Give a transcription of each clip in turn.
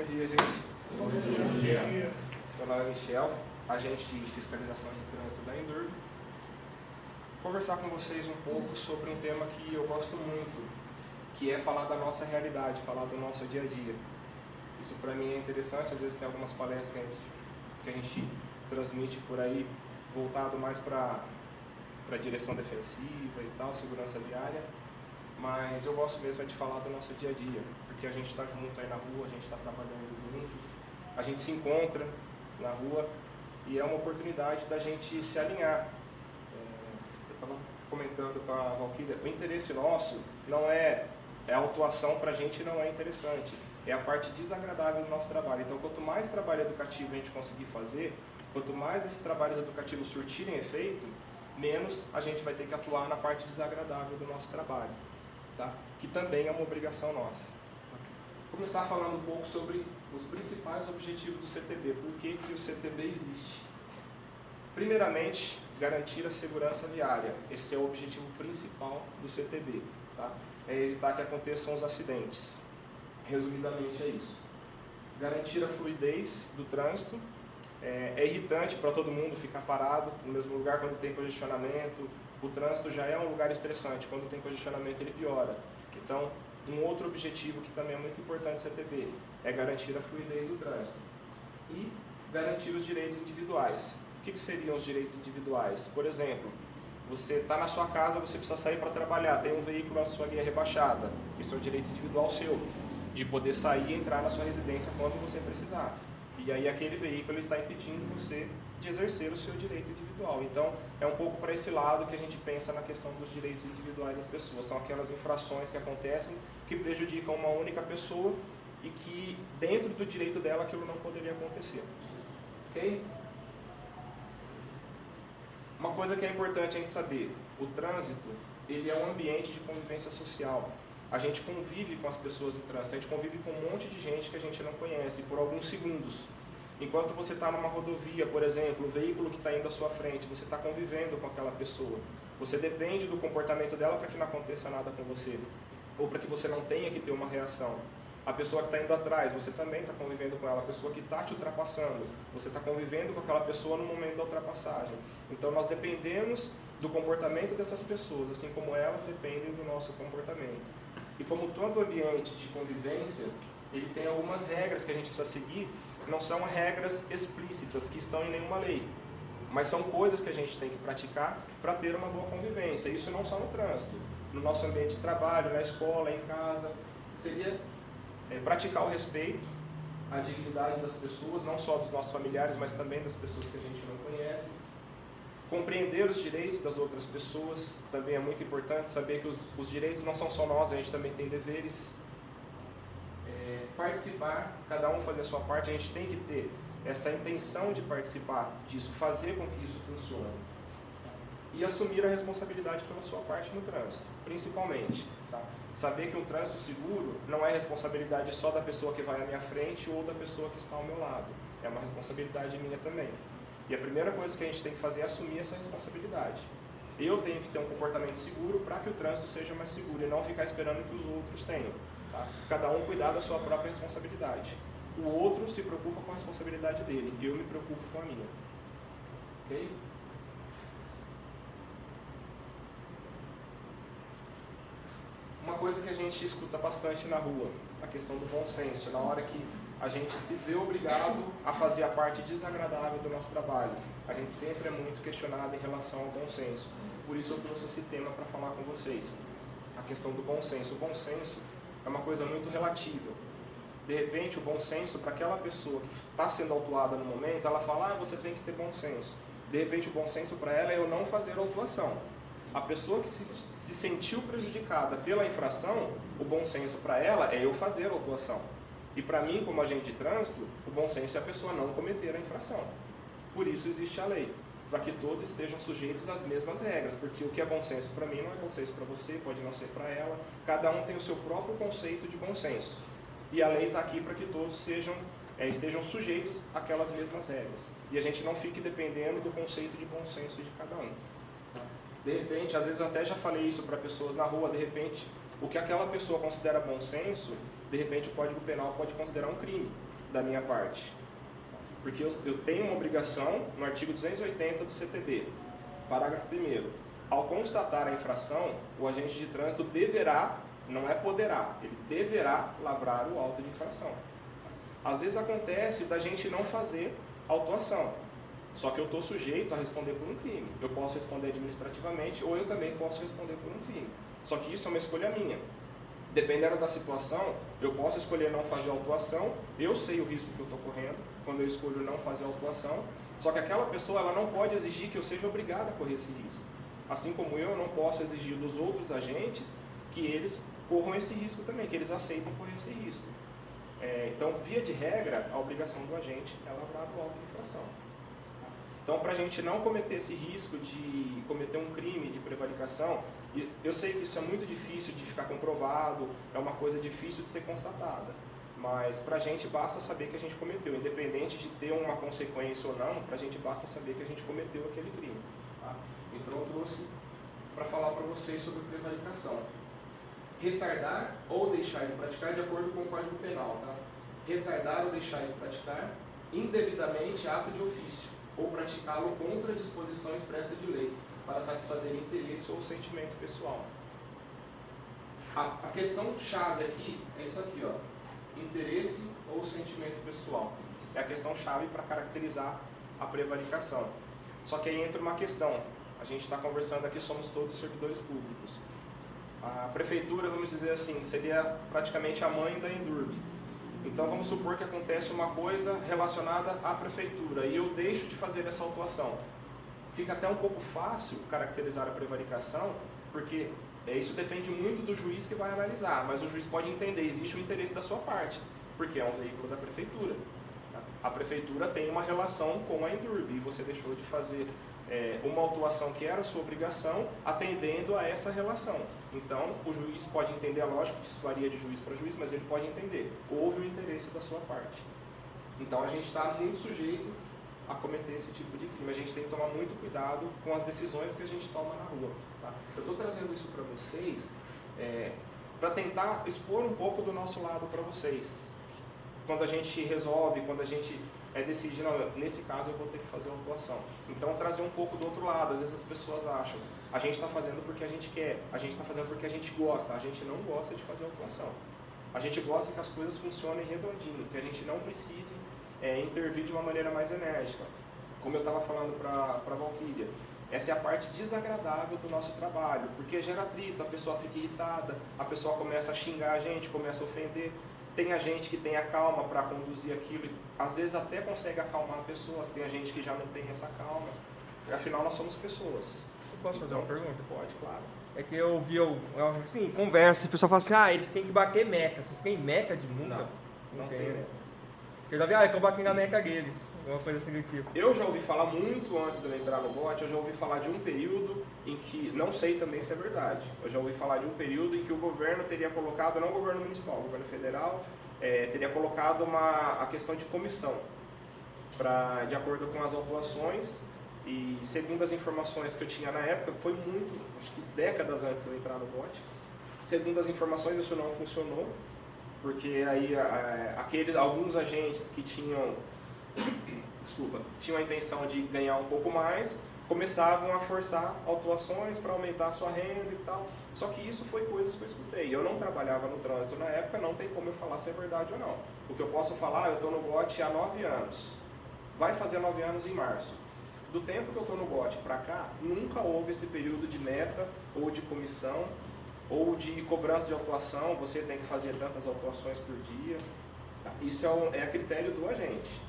Bom dia, gente. Bom dia. Meu nome é Michel, agente de fiscalização de trânsito da Endurb. Vou conversar com vocês um pouco sobre um tema que eu gosto muito, que é falar da nossa realidade, falar do nosso dia a dia. Isso para mim é interessante, às vezes tem algumas palestras que a gente transmite por aí, voltado mais para a direção defensiva e tal, segurança viária, mas eu gosto mesmo de falar do nosso dia a dia, porque a gente está junto aí na rua, a gente está trabalhando junto, a gente se encontra na rua e é uma oportunidade da gente se alinhar. Eu estava comentando com a Valquíria, o interesse nosso não é a autuação, para a gente não é interessante, é a parte desagradável do nosso trabalho. Então, quanto mais trabalho educativo a gente conseguir fazer, quanto mais esses trabalhos educativos surtirem efeito, menos a gente vai ter que atuar na parte desagradável do nosso trabalho, tá? Que também é uma obrigação nossa. Vou começar falando um pouco sobre os principais objetivos do CTB, por que o CTB existe. Primeiramente, garantir a segurança viária, esse é o objetivo principal do CTB, tá? É evitar que aconteçam os acidentes. Resumidamente é isso. Garantir a fluidez do trânsito. É irritante para todo mundo ficar parado no mesmo lugar quando tem congestionamento. O trânsito já é um lugar estressante, quando tem congestionamento ele piora. Então, um outro objetivo que também é muito importante do CTB é garantir a fluidez do trânsito e garantir os direitos individuais. O que seriam os direitos individuais? Por exemplo, você está na sua casa, você precisa sair para trabalhar, tem um veículo na sua guia rebaixada, isso é um direito individual seu, de poder sair e entrar na sua residência quando você precisar. E aí aquele veículo está impedindo você de exercer o seu direito individual. Então, é um pouco para esse lado que a gente pensa na questão dos direitos individuais das pessoas. São aquelas infrações que acontecem, que prejudicam uma única pessoa e que, dentro do direito dela, aquilo não poderia acontecer. Ok? Uma coisa que é importante a gente saber, o trânsito, ele é um ambiente de convivência social. A gente convive com as pessoas no trânsito, a gente convive com um monte de gente que a gente não conhece por alguns segundos. Enquanto você está numa rodovia, por exemplo, o veículo que está indo à sua frente, você está convivendo com aquela pessoa. Você depende do comportamento dela para que não aconteça nada com você, ou para que você não tenha que ter uma reação. A pessoa que está indo atrás, você também está convivendo com ela. A pessoa que está te ultrapassando, você está convivendo com aquela pessoa no momento da ultrapassagem. Então nós dependemos do comportamento dessas pessoas, assim como elas dependem do nosso comportamento. E como todo ambiente de convivência, ele tem algumas regras que a gente precisa seguir, não são regras explícitas que estão em nenhuma lei, mas são coisas que a gente tem que praticar para ter uma boa convivência. Isso não só no trânsito, no nosso ambiente de trabalho, na escola, em casa. Seria praticar o respeito, a dignidade das pessoas, não só dos nossos familiares, mas também das pessoas que a gente não conhece. Compreender os direitos das outras pessoas, também é muito importante saber que os direitos não são só nós, a gente também tem deveres. Participar, cada um fazer a sua parte, a gente tem que ter essa intenção de participar disso, fazer com que isso funcione. E assumir a responsabilidade pela sua parte no trânsito, principalmente. Tá? Saber que um trânsito seguro não é responsabilidade só da pessoa que vai à minha frente ou da pessoa que está ao meu lado. É uma responsabilidade minha também. E a primeira coisa que a gente tem que fazer é assumir essa responsabilidade. Eu tenho que ter um comportamento seguro para que o trânsito seja mais seguro e não ficar esperando que os outros tenham. Tá? Cada um cuidar da sua própria responsabilidade. O outro se preocupa com a responsabilidade dele, eu me preocupo com a minha. Ok? Uma coisa que a gente escuta bastante na rua, a questão do bom senso, na hora que a gente se vê obrigado a fazer a parte desagradável do nosso trabalho. A gente sempre é muito questionado em relação ao bom senso. Por isso eu trouxe esse tema para falar com vocês. A questão do bom senso. O bom senso é uma coisa muito relativa. De repente, o bom senso, para aquela pessoa que está sendo autuada no momento, ela fala, você tem que ter bom senso. De repente, o bom senso para ela é eu não fazer a autuação. A pessoa que se sentiu prejudicada pela infração, o bom senso para ela é eu fazer a autuação. E para mim, como agente de trânsito, o bom senso é a pessoa não cometer a infração. Por isso existe a lei, para que todos estejam sujeitos às mesmas regras, porque o que é bom senso para mim não é bom senso para você, pode não ser para ela. Cada um tem o seu próprio conceito de bom senso. E a lei está aqui para que todos estejam sujeitos àquelas mesmas regras. E a gente não fique dependendo do conceito de bom senso de cada um. De repente, às vezes eu até já falei isso para pessoas na rua, de repente, o que aquela pessoa considera bom senso, de repente o Código Penal pode considerar um crime da minha parte. Porque eu tenho uma obrigação no artigo 280 do CTB, parágrafo 1º. Ao constatar a infração, o agente de trânsito deverá, não é poderá, ele deverá lavrar o auto de infração. Às vezes acontece da gente não fazer autuação, só que eu estou sujeito a responder por um crime. Eu posso responder administrativamente ou eu também posso responder por um crime. Só que isso é uma escolha minha. Dependendo da situação, eu posso escolher não fazer autuação, eu sei o risco que eu estou correndo quando eu escolho não fazer autuação, só que aquela pessoa ela não pode exigir que eu seja obrigado a correr esse risco. Assim como eu não posso exigir dos outros agentes que eles corram esse risco também, que eles aceitem correr esse risco. Então, via de regra, a obrigação do agente é lavrar o auto de infração. Então, para a gente não cometer esse risco de cometer um crime de prevaricação, eu sei que isso é muito difícil de ficar comprovado, é uma coisa difícil de ser constatada, mas para a gente basta saber que a gente cometeu, independente de ter uma consequência ou não, para a gente basta saber que a gente cometeu aquele crime. Tá? Então, eu trouxe para falar para vocês sobre prevaricação. Retardar ou deixar de praticar de acordo com o Código Penal. Tá? Retardar ou deixar de praticar indevidamente ato de ofício, ou praticá-lo contra a disposição expressa de lei, para satisfazer interesse ou sentimento pessoal. A questão chave aqui é isso aqui, ó, interesse ou sentimento pessoal. É a questão chave para caracterizar a prevaricação. Só que aí entra uma questão, a gente está conversando aqui, somos todos servidores públicos. A prefeitura, vamos dizer assim, seria praticamente a mãe da Endurb. Então vamos supor que acontece uma coisa relacionada à prefeitura e eu deixo de fazer essa autuação. Fica até um pouco fácil caracterizar a prevaricação, porque isso depende muito do juiz que vai analisar, mas o juiz pode entender, existe o interesse da sua parte, porque é um veículo da prefeitura. A prefeitura tem uma relação com a Endurb e você deixou de fazer uma autuação que era sua obrigação, atendendo a essa relação. Então, o juiz pode entender, lógico que isso varia de juiz para juiz, mas ele pode entender, houve o interesse da sua parte. Então, a gente está muito sujeito a cometer esse tipo de crime. A gente tem que tomar muito cuidado com as decisões que a gente toma na rua. Tá? Eu estou trazendo isso para vocês para tentar expor um pouco do nosso lado para vocês. Quando a gente resolve, quando a gente decide, não, nesse caso eu vou ter que fazer uma autuação. Então, trazer um pouco do outro lado. Às vezes as pessoas acham, a gente está fazendo porque a gente quer, a gente está fazendo porque a gente gosta. A gente não gosta de fazer autuação. A gente gosta que as coisas funcionem redondinho, que a gente não precise intervir de uma maneira mais enérgica. Como eu estava falando para a Valquíria, essa é a parte desagradável do nosso trabalho, porque gera atrito, a pessoa fica irritada, a pessoa começa a xingar a gente, começa a ofender. Tem a gente que tem a calma para conduzir aquilo, e às vezes até consegue acalmar pessoas, tem a gente que já não tem essa calma, afinal nós somos pessoas. Eu posso fazer uma pergunta? Pode, claro. É que eu vi, assim, conversa, e o pessoal fala assim, eles têm que bater meta. Vocês têm meta de multa? Não tem meta. Eu já vi, é que eu bati na meta deles, alguma coisa assim do tipo. Eu já ouvi falar muito antes de eu entrar no bot, eu já ouvi falar de um período em que, não sei também se é verdade, eu já ouvi falar de um período em que o governo teria colocado, não o governo municipal, o governo federal, teria colocado a questão de comissão, de acordo com as autuações, e segundo as informações que eu tinha na época, foi muito, acho que décadas antes de eu entrar no bot, segundo as informações isso não funcionou, porque aí alguns agentes que tinham a intenção de ganhar um pouco mais, começavam a forçar autuações para aumentar a sua renda e tal. Só que isso foi coisas que eu escutei. Eu não trabalhava no trânsito na época, não tem como eu falar se é verdade ou não. O que eu posso falar, eu estou no bot há 9 anos. Vai fazer 9 anos em março. Do tempo que eu estou no bot para cá, nunca houve esse período de meta ou de comissão ou de cobrança de autuação, você tem que fazer tantas autuações por dia. Tá? Isso é a critério do agente.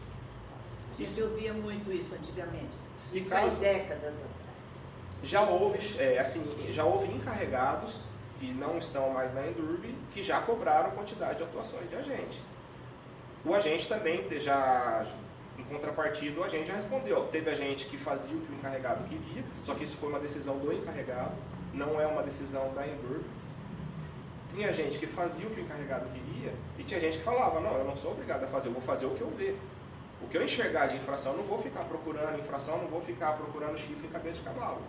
A gente ouvia muito isso antigamente, isso caso, há décadas atrás. Já houve encarregados que não estão mais na Endurb, que já cobraram quantidade de autuações de agentes. O agente também, em contrapartida, o agente já respondeu. Teve agente que fazia o que o encarregado queria, só que isso foi uma decisão do encarregado, não é uma decisão da Endurb. Tinha gente que fazia o que o encarregado queria e tinha gente que falava, não, eu não sou obrigado a fazer, eu vou fazer o que eu ver. O que eu enxergar de infração, eu não vou ficar procurando infração, não vou ficar procurando chifre em cabeça de cavalo.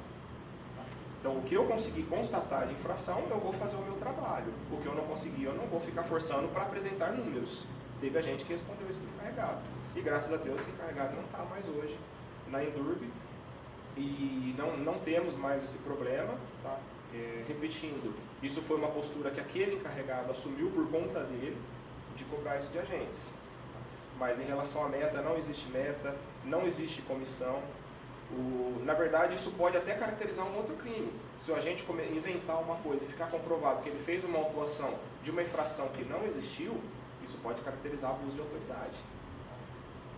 Então, o que eu conseguir constatar de infração, eu vou fazer o meu trabalho. O que eu não conseguir, eu não vou ficar forçando para apresentar números. Teve a gente que respondeu isso para o encarregado. E graças a Deus, esse encarregado não está mais hoje na Endurb. E não temos mais esse problema. Tá? Repetindo, isso foi uma postura que aquele encarregado assumiu por conta dele, de cobrar isso de agentes. Tá? Mas em relação à meta, não existe meta, não existe comissão. Na verdade, isso pode até caracterizar um outro crime. Se o agente inventar uma coisa e ficar comprovado que ele fez uma autuação de uma infração que não existiu, isso pode caracterizar abuso de autoridade.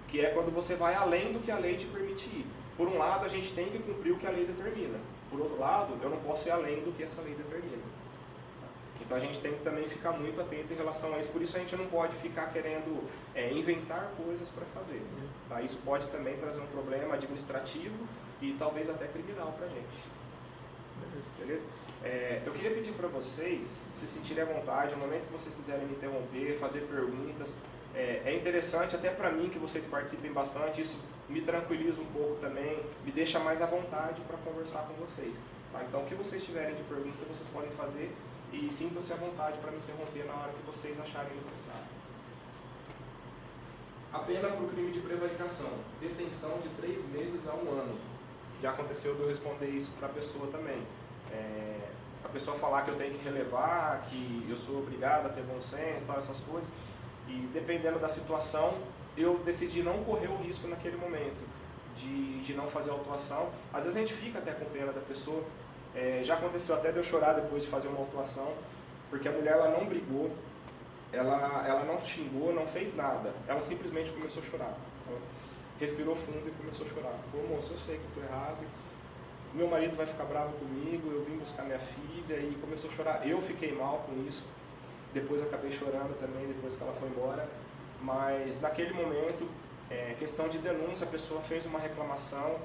Que é quando você vai além do que a lei te permite ir. Por um lado, a gente tem que cumprir o que a lei determina. Por outro lado, eu não posso ir além do que essa lei determina. Então a gente tem que também ficar muito atento em relação a isso. Por isso a gente não pode ficar querendo inventar coisas para fazer. Tá? Isso pode também trazer um problema administrativo e talvez até criminal para a gente. Beleza? Eu queria pedir para vocês se sentirem à vontade, no momento que vocês quiserem me interromper, fazer perguntas. É interessante até para mim que vocês participem bastante, isso me tranquiliza um pouco também, me deixa mais à vontade para conversar com vocês. Tá? Então o que vocês tiverem de pergunta, vocês podem fazer. E sintam-se à vontade para me interromper na hora que vocês acharem necessário. A pena para o crime de prevaricação: detenção de 3 meses a 1 ano. Já aconteceu de eu responder isso para a pessoa também. A pessoa falar que eu tenho que relevar, que eu sou obrigado a ter bom senso, tal, essas coisas. E dependendo da situação, eu decidi não correr o risco naquele momento de não fazer a autuação. Às vezes a gente fica até com pena da pessoa. Já aconteceu até de eu chorar depois de fazer uma autuação, porque a mulher ela não brigou, ela não xingou, não fez nada, ela simplesmente começou a chorar. Ela respirou fundo e começou a chorar. Falou: moço, eu sei que eu estou errado, meu marido vai ficar bravo comigo, eu vim buscar minha filha, e começou a chorar. Eu fiquei mal com isso, depois acabei chorando também, depois que ela foi embora, mas naquele momento, questão de denúncia, a pessoa fez uma reclamação.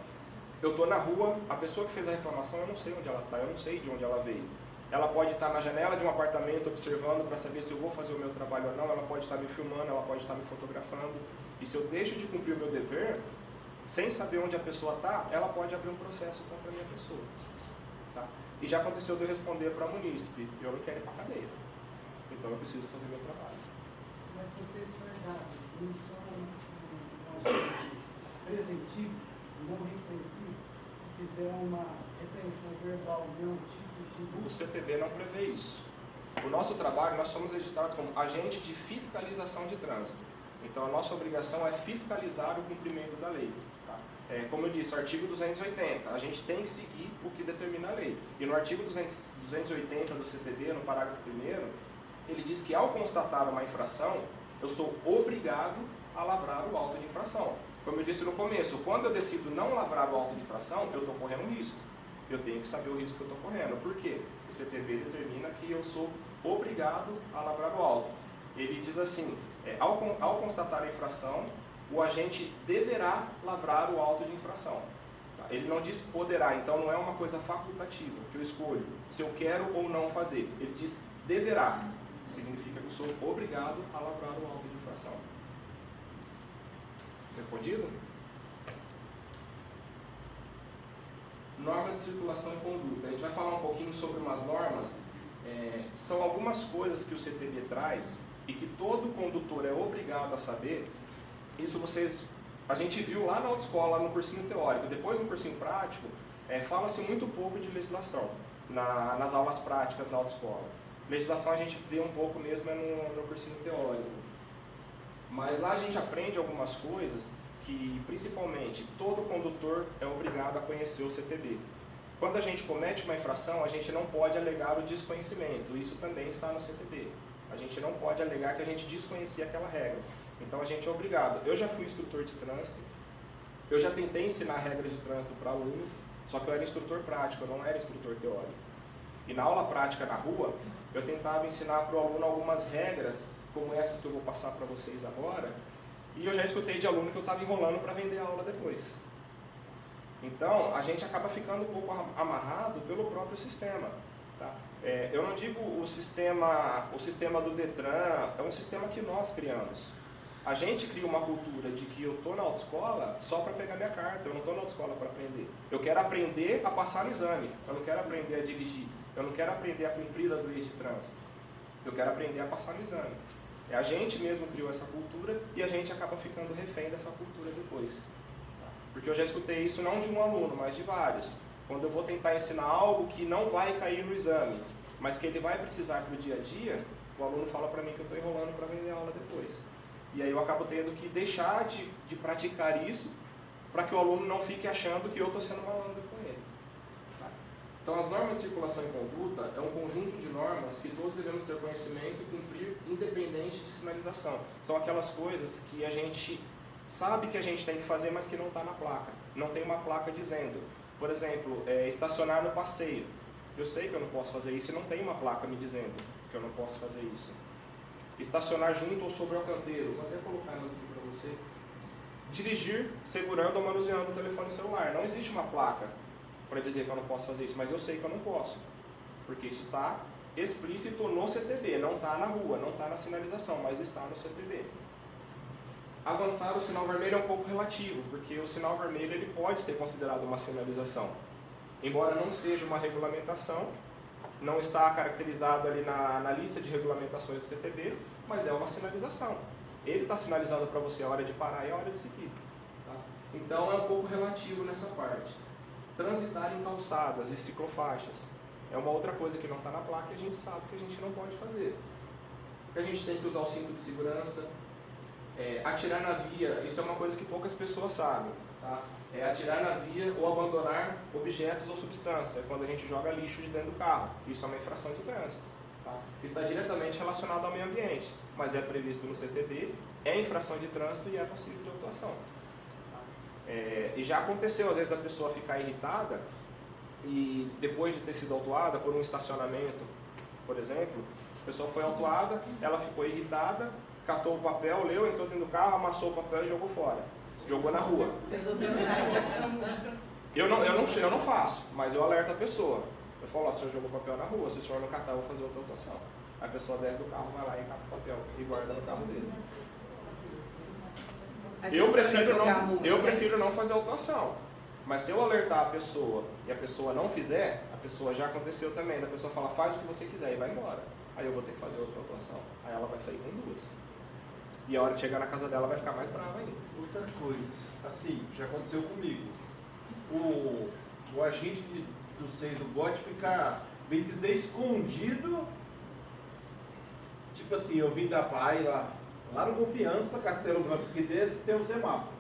Eu estou na rua, a pessoa que fez a reclamação, eu não sei onde ela está, eu não sei de onde ela veio. Ela pode estar na janela de um apartamento observando para saber se eu vou fazer o meu trabalho ou não, ela pode estar me filmando, ela pode estar me fotografando. E se eu deixo de cumprir o meu dever, sem saber onde a pessoa está, ela pode abrir um processo contra a minha pessoa. Tá? E já aconteceu de eu responder para a munícipe: eu não quero ir para a cadeia, então eu preciso fazer meu trabalho. Mas vocês são não são um agente preventivo, não repreensivo? Se fizer uma repreensão verbal, nenhum tipo de... O CTB não prevê isso. O nosso trabalho, nós somos registrados como agente de fiscalização de trânsito. Então a nossa obrigação é fiscalizar o cumprimento da lei. Tá? Como eu disse, o artigo 280, a gente tem que seguir o que determina a lei. E no artigo 280 do CTB, no parágrafo 1º, ele diz que ao constatar uma infração, eu sou obrigado a lavrar o auto de infração. Como eu disse no começo, quando eu decido não lavrar o auto de infração, eu estou correndo risco. Eu tenho que saber o risco que eu estou correndo. Por quê? O CTB determina que eu sou obrigado a lavrar o auto. Ele diz assim: ao constatar a infração, o agente deverá lavrar o auto de infração. Ele não diz poderá, então não é uma coisa facultativa, que eu escolho se eu quero ou não fazer. Ele diz deverá, significa que eu sou obrigado a lavrar o auto de infração. Respondido? Normas de circulação e conduta. A gente vai falar um pouquinho sobre umas normas. São algumas coisas que o CTB traz e que todo condutor é obrigado a saber. Isso a gente viu lá na autoescola, no cursinho teórico. Depois no cursinho prático, fala-se muito pouco de legislação nas aulas práticas na autoescola. Legislação a gente vê um pouco mesmo no cursinho teórico. Mas lá a gente aprende algumas coisas que, principalmente, todo condutor é obrigado a conhecer o CTB. Quando a gente comete uma infração, a gente não pode alegar o desconhecimento. Isso também está no CTB. A gente não pode alegar que a gente desconhecia aquela regra. Então a gente é obrigado. Eu já fui instrutor de trânsito, eu já tentei ensinar regras de trânsito para aluno, só que eu era instrutor prático, eu não era instrutor teórico. E na aula prática na rua, eu tentava ensinar para o aluno algumas regras, como essas que eu vou passar para vocês agora, e eu já escutei de aluno que eu estava enrolando para vender a aula depois. Então, a gente acaba ficando um pouco amarrado pelo próprio sistema. Tá? Eu não digo o sistema do Detran, é um sistema que nós criamos. A gente cria uma cultura de que eu estou na autoescola só para pegar minha carta, eu não estou na autoescola para aprender. Eu quero aprender a passar no exame, eu não quero aprender a dirigir, eu não quero aprender a cumprir as leis de trânsito, eu quero aprender a passar no exame. A gente mesmo criou essa cultura e a gente acaba ficando refém dessa cultura depois. Porque eu já escutei isso não de um aluno, mas de vários. Quando eu vou tentar ensinar algo que não vai cair no exame, mas que ele vai precisar para o dia a dia, o aluno fala para mim que eu estou enrolando para vender aula depois. E aí eu acabo tendo que deixar de praticar isso para que o aluno não fique achando que eu estou sendo malandro com ele. Tá? Então as normas de circulação e conduta é um conjunto de normas que todos devemos ter conhecimento e cumprir independente de sinalização. São aquelas coisas que a gente sabe que a gente tem que fazer, mas que não está na placa. Não tem uma placa dizendo. Por exemplo, estacionar no passeio. Eu sei que eu não posso fazer isso e não tem uma placa me dizendo que eu não posso fazer isso. Estacionar junto ou sobre o canteiro. Vou até colocar elas aqui para você. Dirigir segurando ou manuseando o telefone celular. Não existe uma placa para dizer que eu não posso fazer isso, mas eu sei que eu não posso. Porque isso está explícito no CTB, não está na rua, não está na sinalização, mas está no CTB. Avançar o sinal vermelho é um pouco relativo, porque o sinal vermelho ele pode ser considerado uma sinalização. Embora não seja uma regulamentação, não está caracterizado ali na lista de regulamentações do CTB, mas é uma sinalização. Ele está sinalizando para você a hora de parar e a hora de seguir. Tá? Então é um pouco relativo nessa parte. Transitar em calçadas e ciclofaixas é uma outra coisa que não está na placa e a gente sabe que a gente não pode fazer. A gente tem que usar o cinto de segurança. Atirar na via, isso é uma coisa que poucas pessoas sabem. Tá? Atirar na via ou abandonar objetos ou substância, quando a gente joga lixo de dentro do carro. Isso é uma infração de trânsito. Tá? Está diretamente relacionado ao meio ambiente, mas é previsto no CTB, é infração de trânsito e é passível de autuação. Tá? E já aconteceu, às vezes, da pessoa ficar irritada e depois de ter sido autuada por um estacionamento, por exemplo, a pessoa foi autuada, ela ficou irritada, catou o papel, leu, entrou dentro do carro, amassou o papel e jogou fora. Jogou na rua. Eu não faço, mas eu alerto a pessoa. Eu falo, o senhor jogou papel na rua, se o senhor não catar, eu vou fazer outra autuação. Aí a pessoa desce do carro, vai lá e cata o papel e guarda no carro dele. Eu prefiro não fazer autuação. Mas se eu alertar a pessoa e a pessoa não fizer, a pessoa já aconteceu também, a pessoa fala, faz o que você quiser e vai embora. Aí eu vou ter que fazer outra autuação. Aí ela vai sair com duas. E a hora de chegar na casa dela vai ficar mais brava ainda. Outra coisa, assim, já aconteceu comigo. O agente do SEI do bote ficar, bem dizer, escondido. Tipo assim, eu vim da PAI lá no Confiança, Castelo Branco, que desse tem um semáforo.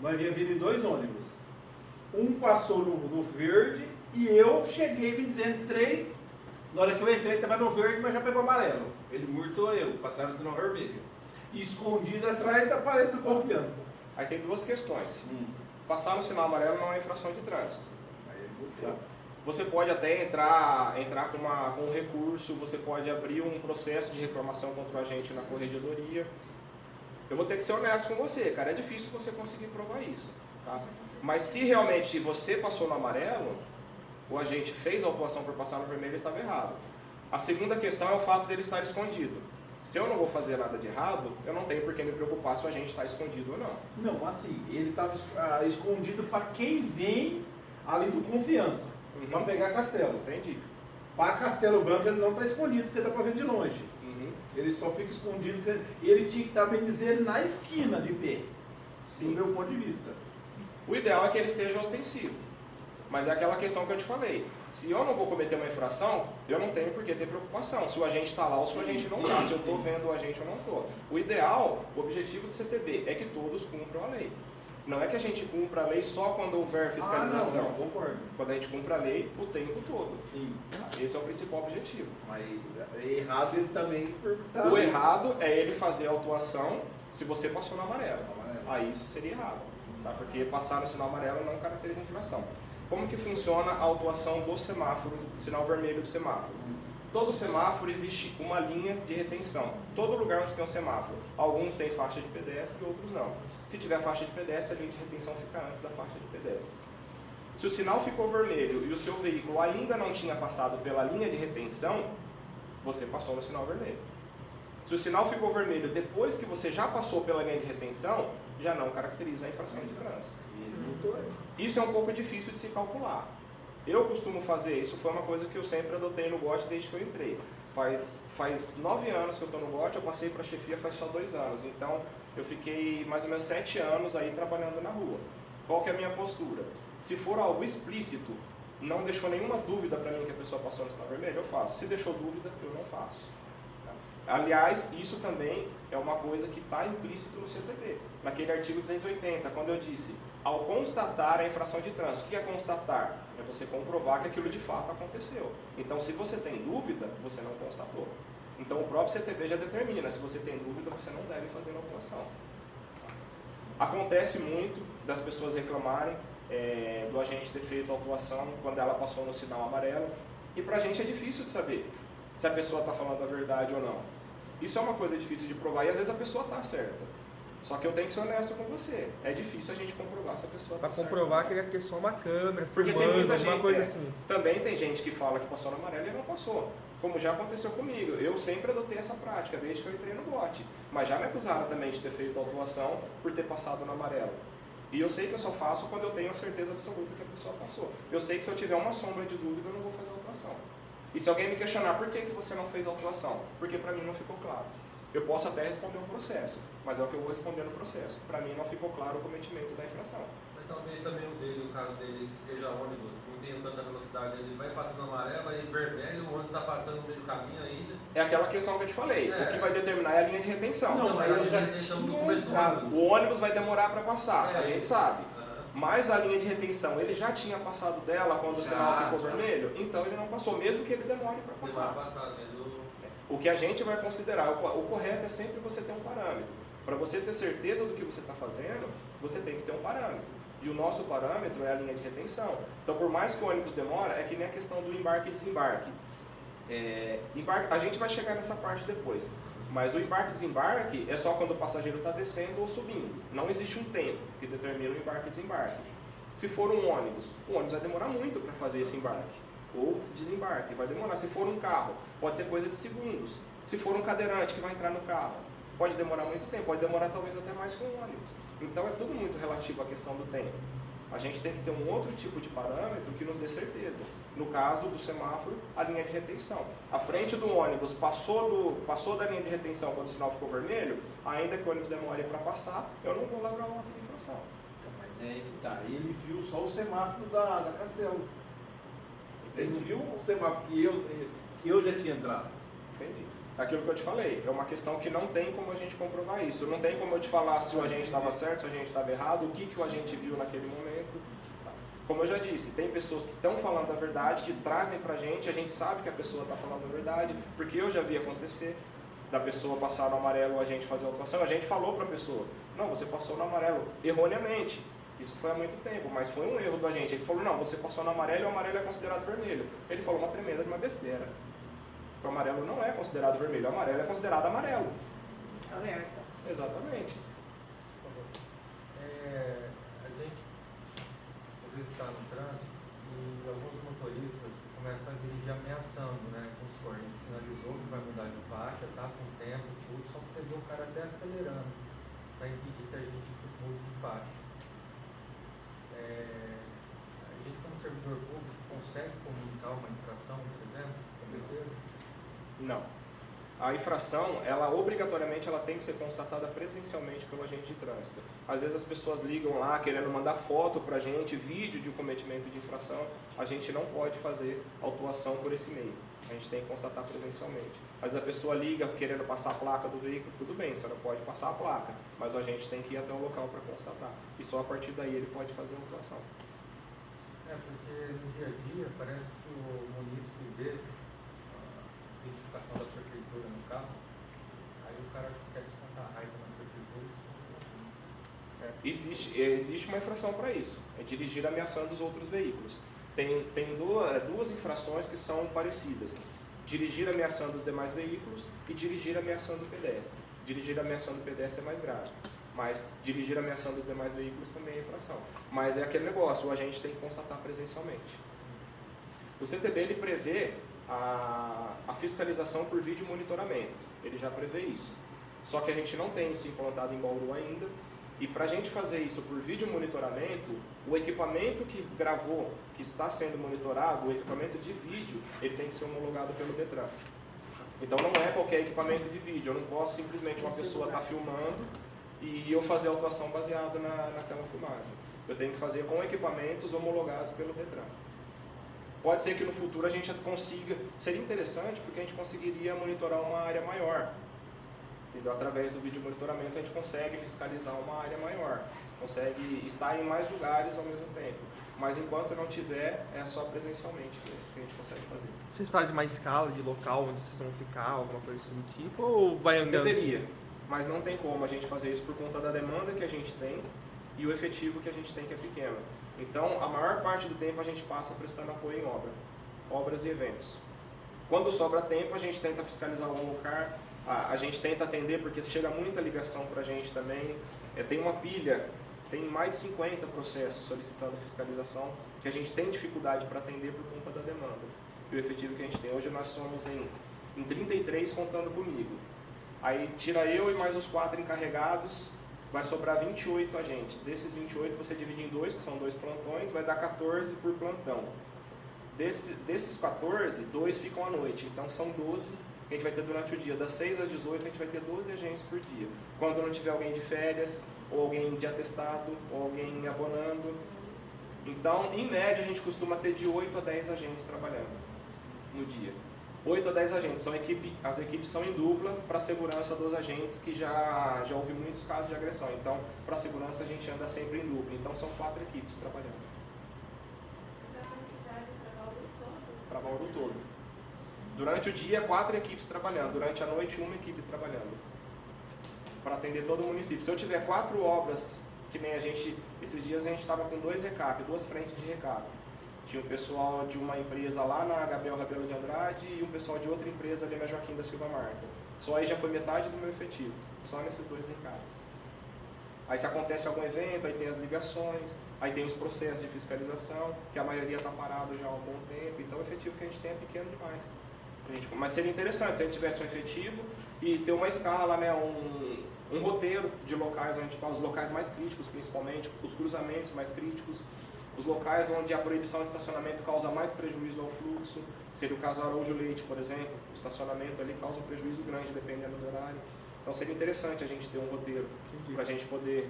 Nós ia vir em 2 ônibus. Um passou no verde e eu cheguei, bem dizendo, entrei. Na hora que eu entrei, estava no verde, mas já pegou amarelo. Ele murtou eu, passaram o sinal vermelho. Escondido atrás da parede do Confiança. Aí tem duas questões. Passar no sinal amarelo não é infração de trânsito. Aí ele murtou. Você pode até entrar com um recurso, você pode abrir um processo de reclamação contra o agente na corregedoria. Eu vou ter que ser honesto com você, cara, é difícil você conseguir provar isso. Tá? Mas se realmente você passou no amarelo, o agente fez a autuação por passar no vermelho, estava errado. A segunda questão é o fato dele estar escondido. Se eu não vou fazer nada de errado, eu não tenho por que me preocupar se o agente está escondido ou não. Não, assim, ele estava escondido para quem vem ali do Confiança, para pegar Castelo. Entendi. Para Castelo Branco ele não está escondido, porque dá para ver de longe. Ele só fica escondido, ele tinha que estar, bem dizer, na esquina de pé, do meu ponto de vista. O ideal é que ele esteja ostensivo. Mas é aquela questão que eu te falei. Se eu não vou cometer uma infração, eu não tenho por que ter preocupação. Se o agente está lá ou se o agente não está. Se eu estou vendo o agente ou não estou. O ideal, o objetivo do CTB é que todos cumpram a lei. Não é que a gente cumpra a lei só quando houver fiscalização. Não, concordo. Quando a gente cumpra a lei o tempo todo. Sim. Esse é o principal objetivo. Mas é errado ele também perguntar. O errado é ele fazer a autuação se você passou no amarelo. Aí isso seria errado. Tá? Porque passar no sinal amarelo não caracteriza infração. Como que funciona a autuação do semáforo, sinal vermelho do semáforo? Todo semáforo existe uma linha de retenção. Todo lugar onde tem um semáforo. Alguns têm faixa de pedestre e outros não. Se tiver faixa de pedestre, a linha de retenção fica antes da faixa de pedestre. Se o sinal ficou vermelho e o seu veículo ainda não tinha passado pela linha de retenção, você passou no sinal vermelho. Se o sinal ficou vermelho depois que você já passou pela linha de retenção, já não caracteriza a infração de trânsito. Isso é um pouco difícil de se calcular. Eu costumo fazer, isso foi uma coisa que eu sempre adotei no GOT desde que eu entrei. Faz 9 anos que eu estou no GOT, eu passei para a chefia faz só 2 anos. Então, eu fiquei mais ou menos 7 anos aí trabalhando na rua. Qual que é a minha postura? Se for algo explícito, não deixou nenhuma dúvida para mim que a pessoa passou no sinal vermelho, eu faço. Se deixou dúvida, eu não faço. Aliás, isso também é uma coisa que está implícito no CTB. Naquele artigo 280, quando eu disse, ao constatar a infração de trânsito, o que é constatar? É você comprovar que aquilo de fato aconteceu. Então, se você tem dúvida, você não constatou. Então, o próprio CTB já determina, se você tem dúvida, você não deve fazer a autuação. Acontece muito das pessoas reclamarem do agente ter feito a autuação quando ela passou no sinal amarelo, e para a gente é difícil de saber se a pessoa está falando a verdade ou não. Isso é uma coisa difícil de provar e às vezes a pessoa está certa. Só que eu tenho que ser honesto com você. É difícil a gente comprovar se a pessoa está certa. Para comprovar que ele é só uma câmera, porque tem muita gente, uma coisa assim. Também tem gente que fala que passou no amarelo e não passou. Como já aconteceu comigo. Eu sempre adotei essa prática, desde que eu entrei no GOT. Mas já me acusaram também de ter feito autuação por ter passado no amarelo. E eu sei que eu só faço quando eu tenho a certeza absoluta que a pessoa passou. Eu sei que se eu tiver uma sombra de dúvida, eu não vou fazer autuação. E se alguém me questionar por que você não fez autuação? Porque para mim não ficou claro. Eu posso até responder o processo, mas é o que eu vou responder no processo. Para mim não ficou claro o cometimento da infração. Mas talvez também o caso dele seja ônibus, não tem tanta velocidade, ele vai passando amarelo, aí vermelho, o ônibus está passando no meio do caminho ainda. É aquela questão que eu te falei, o que vai determinar é a linha de retenção. Não, mas eu já tinha entrado. O ônibus vai demorar para passar, a gente sabe. Mas a linha de retenção, ele já tinha passado dela quando o sinal ficou vermelho, então ele não passou, mesmo que ele demore para passar. O que a gente vai considerar, o correto é sempre você ter um parâmetro. Para você ter certeza do que você está fazendo, você tem que ter um parâmetro. E o nosso parâmetro é a linha de retenção. Então, por mais que o ônibus demora, é que nem a questão do embarque e desembarque. A gente vai chegar nessa parte depois. Mas o embarque e desembarque é só quando o passageiro está descendo ou subindo. Não existe um tempo que determina o embarque e desembarque. Se for um ônibus, o ônibus vai demorar muito para fazer esse embarque ou desembarque, vai demorar. Se for um carro, pode ser coisa de segundos. Se for um cadeirante que vai entrar no carro, pode demorar muito tempo, pode demorar talvez até mais que um ônibus. Então é tudo muito relativo à questão do tempo. A gente tem que ter um outro tipo de parâmetro que nos dê certeza. No caso do semáforo, a linha de retenção. A frente do ônibus passou da linha de retenção quando o sinal ficou vermelho, ainda que o ônibus demore para passar, eu não vou lavrar uma nota de infração. Mas é aí que tá. Ele viu só o semáforo da Castelo. Ele viu o semáforo que eu já tinha entrado. Entendi. Aquilo que eu te falei, é uma questão que não tem como a gente comprovar isso. Não tem como eu te falar se o agente estava certo, se o agente estava errado, o que o agente viu naquele momento. Como eu já disse, tem pessoas que estão falando a verdade, que trazem pra gente, a gente sabe que a pessoa está falando a verdade, porque eu já vi acontecer da pessoa passar no amarelo, a gente fazer a autuação, a gente falou para a pessoa, não, você passou no amarelo erroneamente. Isso foi há muito tempo, mas foi um erro do agente. Ele falou, não, você passou no amarelo e o amarelo é considerado vermelho. Ele falou uma tremenda de uma besteira. O amarelo não é considerado vermelho, o amarelo é considerado amarelo. Alerta. Exatamente. A gente, às vezes, está no trânsito e alguns motoristas começam a dirigir ameaçando, né? Vamos supor, a gente sinalizou que vai mudar de faixa, tá com o tempo, tudo, só que você vê o cara até acelerando para impedir que a gente mude de faixa. A gente, como servidor público, consegue comunicar uma infração, por exemplo, com o bebeiro? Não. A infração, ela obrigatoriamente ela tem que ser constatada presencialmente pelo agente de trânsito. Às vezes as pessoas ligam lá querendo mandar foto pra gente, vídeo de um cometimento de infração. A gente não pode fazer autuação por esse meio. A gente tem que constatar presencialmente. Às vezes a pessoa liga querendo passar a placa do veículo, tudo bem, a senhora pode passar a placa, mas o agente tem que ir até o local para constatar. E só a partir daí ele pode fazer a autuação. Porque no dia a dia parece que o munícipe vê a identificação da prefeitura no carro, aí o cara quer descontar a raiva na prefeitura e desconta. Existe uma infração para isso, é dirigir ameaçando os outros veículos. Tem duas infrações que são parecidas. Dirigir ameaçando os demais veículos e dirigir ameaçando o pedestre. Dirigir ameaçando o pedestre é mais grave, mas dirigir ameaçando os demais veículos também é infração. Mas é aquele negócio, o agente tem que constatar presencialmente. O CTB ele prevê a fiscalização por vídeo monitoramento. ele já prevê isso. Só que a gente não tem isso implantado em Bauru ainda, e para a gente fazer isso por vídeo monitoramento, o equipamento que gravou, que está sendo monitorado, o equipamento de vídeo, ele tem que ser homologado pelo Detran. Então não é qualquer equipamento de vídeo, eu não posso simplesmente uma pessoa estar filmando e eu fazer a autuação baseada naquela filmagem. Eu tenho que fazer com equipamentos homologados pelo Detran. Pode ser que no futuro a gente consiga, seria interessante porque a gente conseguiria monitorar uma área maior. Entendeu? Através do vídeo monitoramento a gente consegue fiscalizar uma área maior, consegue estar em mais lugares ao mesmo tempo. Mas enquanto não tiver, é só presencialmente que a gente consegue fazer. Vocês fazem uma escala de local onde vocês vão ficar, alguma coisa assim do tipo, ou vai andando? Deveria, mas não tem como a gente fazer isso por conta da demanda que a gente tem e o efetivo que a gente tem que é pequeno. Então, a maior parte do tempo a gente passa prestando apoio em obras e eventos. Quando sobra tempo, a gente tenta fiscalizar algum lugar, a gente tenta atender, porque chega muita ligação para a gente também. Tem uma pilha, tem mais de 50 processos solicitando fiscalização, que a gente tem dificuldade para atender por conta da demanda e o efetivo que a gente tem. Hoje nós somos em 33 contando comigo. Aí tira eu e mais os 4 encarregados, vai sobrar 28 agentes. Desses 28 você divide em 2, que são 2 plantões, vai dar 14 por plantão. Desses 14, 2 ficam à noite, então são 12 que a gente vai ter durante o dia. Das 6 às 18 a gente vai ter 12 agentes por dia. Quando não tiver alguém de férias, ou alguém de atestado, ou alguém abonando. Então, em média, a gente costuma ter de 8 a 10 agentes trabalhando no dia. 8 a 10 agentes, as equipes são em dupla para a segurança dos agentes, que já houve muitos casos de agressão. Então, para a segurança a gente anda sempre em dupla. Então, são 4 equipes trabalhando. Essa quantidade para Bauru todo? Para Bauru todo. Durante o dia, 4 equipes trabalhando. Durante a noite, 1 equipe trabalhando. Para atender todo o município. Se eu tiver 4 obras, que nem a gente... Esses dias a gente estava com 2 recap, 2 frentes de recap. Tinha um pessoal de uma empresa lá na Gabriel Rabelo de Andrade e um pessoal de outra empresa ali na Joaquim da Silva Marta. Só aí já foi metade do meu efetivo. Só nesses 2 recaps. Aí se acontece algum evento, aí tem as ligações, aí tem os processos de fiscalização, que a maioria está parado já há um bom tempo. Então o efetivo que a gente tem é pequeno demais. Mas seria interessante se a gente tivesse um efetivo e ter uma escala, né, um roteiro de locais, onde os locais mais críticos principalmente, os cruzamentos mais críticos, os locais onde a proibição de estacionamento causa mais prejuízo ao fluxo. Seria o caso Araújo Leite, por exemplo, o estacionamento ali causa um prejuízo grande dependendo do horário. Então seria interessante a gente ter um roteiro para a gente poder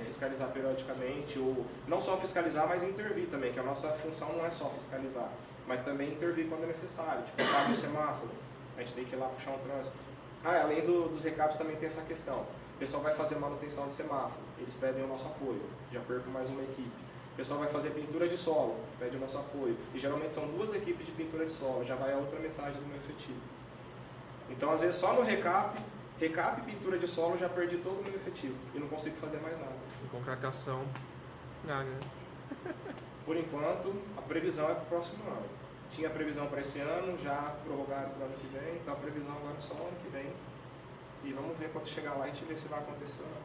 fiscalizar periodicamente, ou não só fiscalizar, mas intervir também, que a nossa função não é só fiscalizar, mas também intervir quando é necessário, tipo, parar no semáforo, a gente tem que ir lá puxar um trânsito. Além dos recaps também tem essa questão, o pessoal vai fazer manutenção de semáforo, eles pedem o nosso apoio, já perco mais uma equipe. O pessoal vai fazer pintura de solo, pede o nosso apoio, e geralmente são 2 equipes de pintura de solo, já vai a outra metade do meu efetivo. Então às vezes só no recap e pintura de solo já perdi todo o meu efetivo, e não consigo fazer mais nada. E contratação, nada, né? Por enquanto, a previsão é para o próximo ano. Tinha previsão para esse ano, já prorrogaram para o ano que vem, então a previsão agora é só o ano que vem. E vamos ver quando chegar lá, a gente vê se vai acontecer ou não.